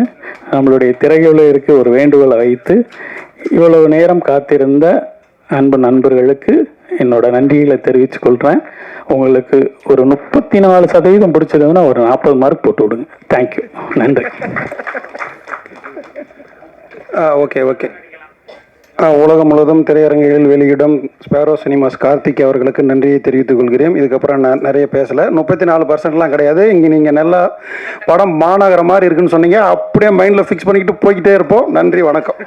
நம்மளுடைய திரையுலகிற்கு ஒரு வேண்டுகோளை வைத்து இவ்வளவு நேரம் காத்திருந்த அன்பு நண்பர்களுக்கு என்னோட நன்றிகளை தெரிவித்துக் கொள்கிறேன். உங்களுக்கு ஒரு 34% பிடிச்சதுன்னா ஒரு 40 மார்க் போட்டு விடுங்க. தேங்க்யூ, நன்றி. ஓகே. உலகம் முழுவதும் திரையரங்குகளில் வெளியிடும் ஸ்பேரோ சினிமாஸ் கார்த்திக் அவர்களுக்கு நன்றியை தெரிவித்துக் கொள்கிறேன். இதுக்கப்புறம் நான் நிறைய பேசலை. 34%லாம் கிடையாது. இங்கே நீங்கள் நல்லா படம் மாநகர மாதிரி இருக்குன்னு சொன்னீங்க. அப்படியே மைண்டில் ஃபிக்ஸ் பண்ணிக்கிட்டு போய்கிட்டே இருப்போம். நன்றி, வணக்கம்.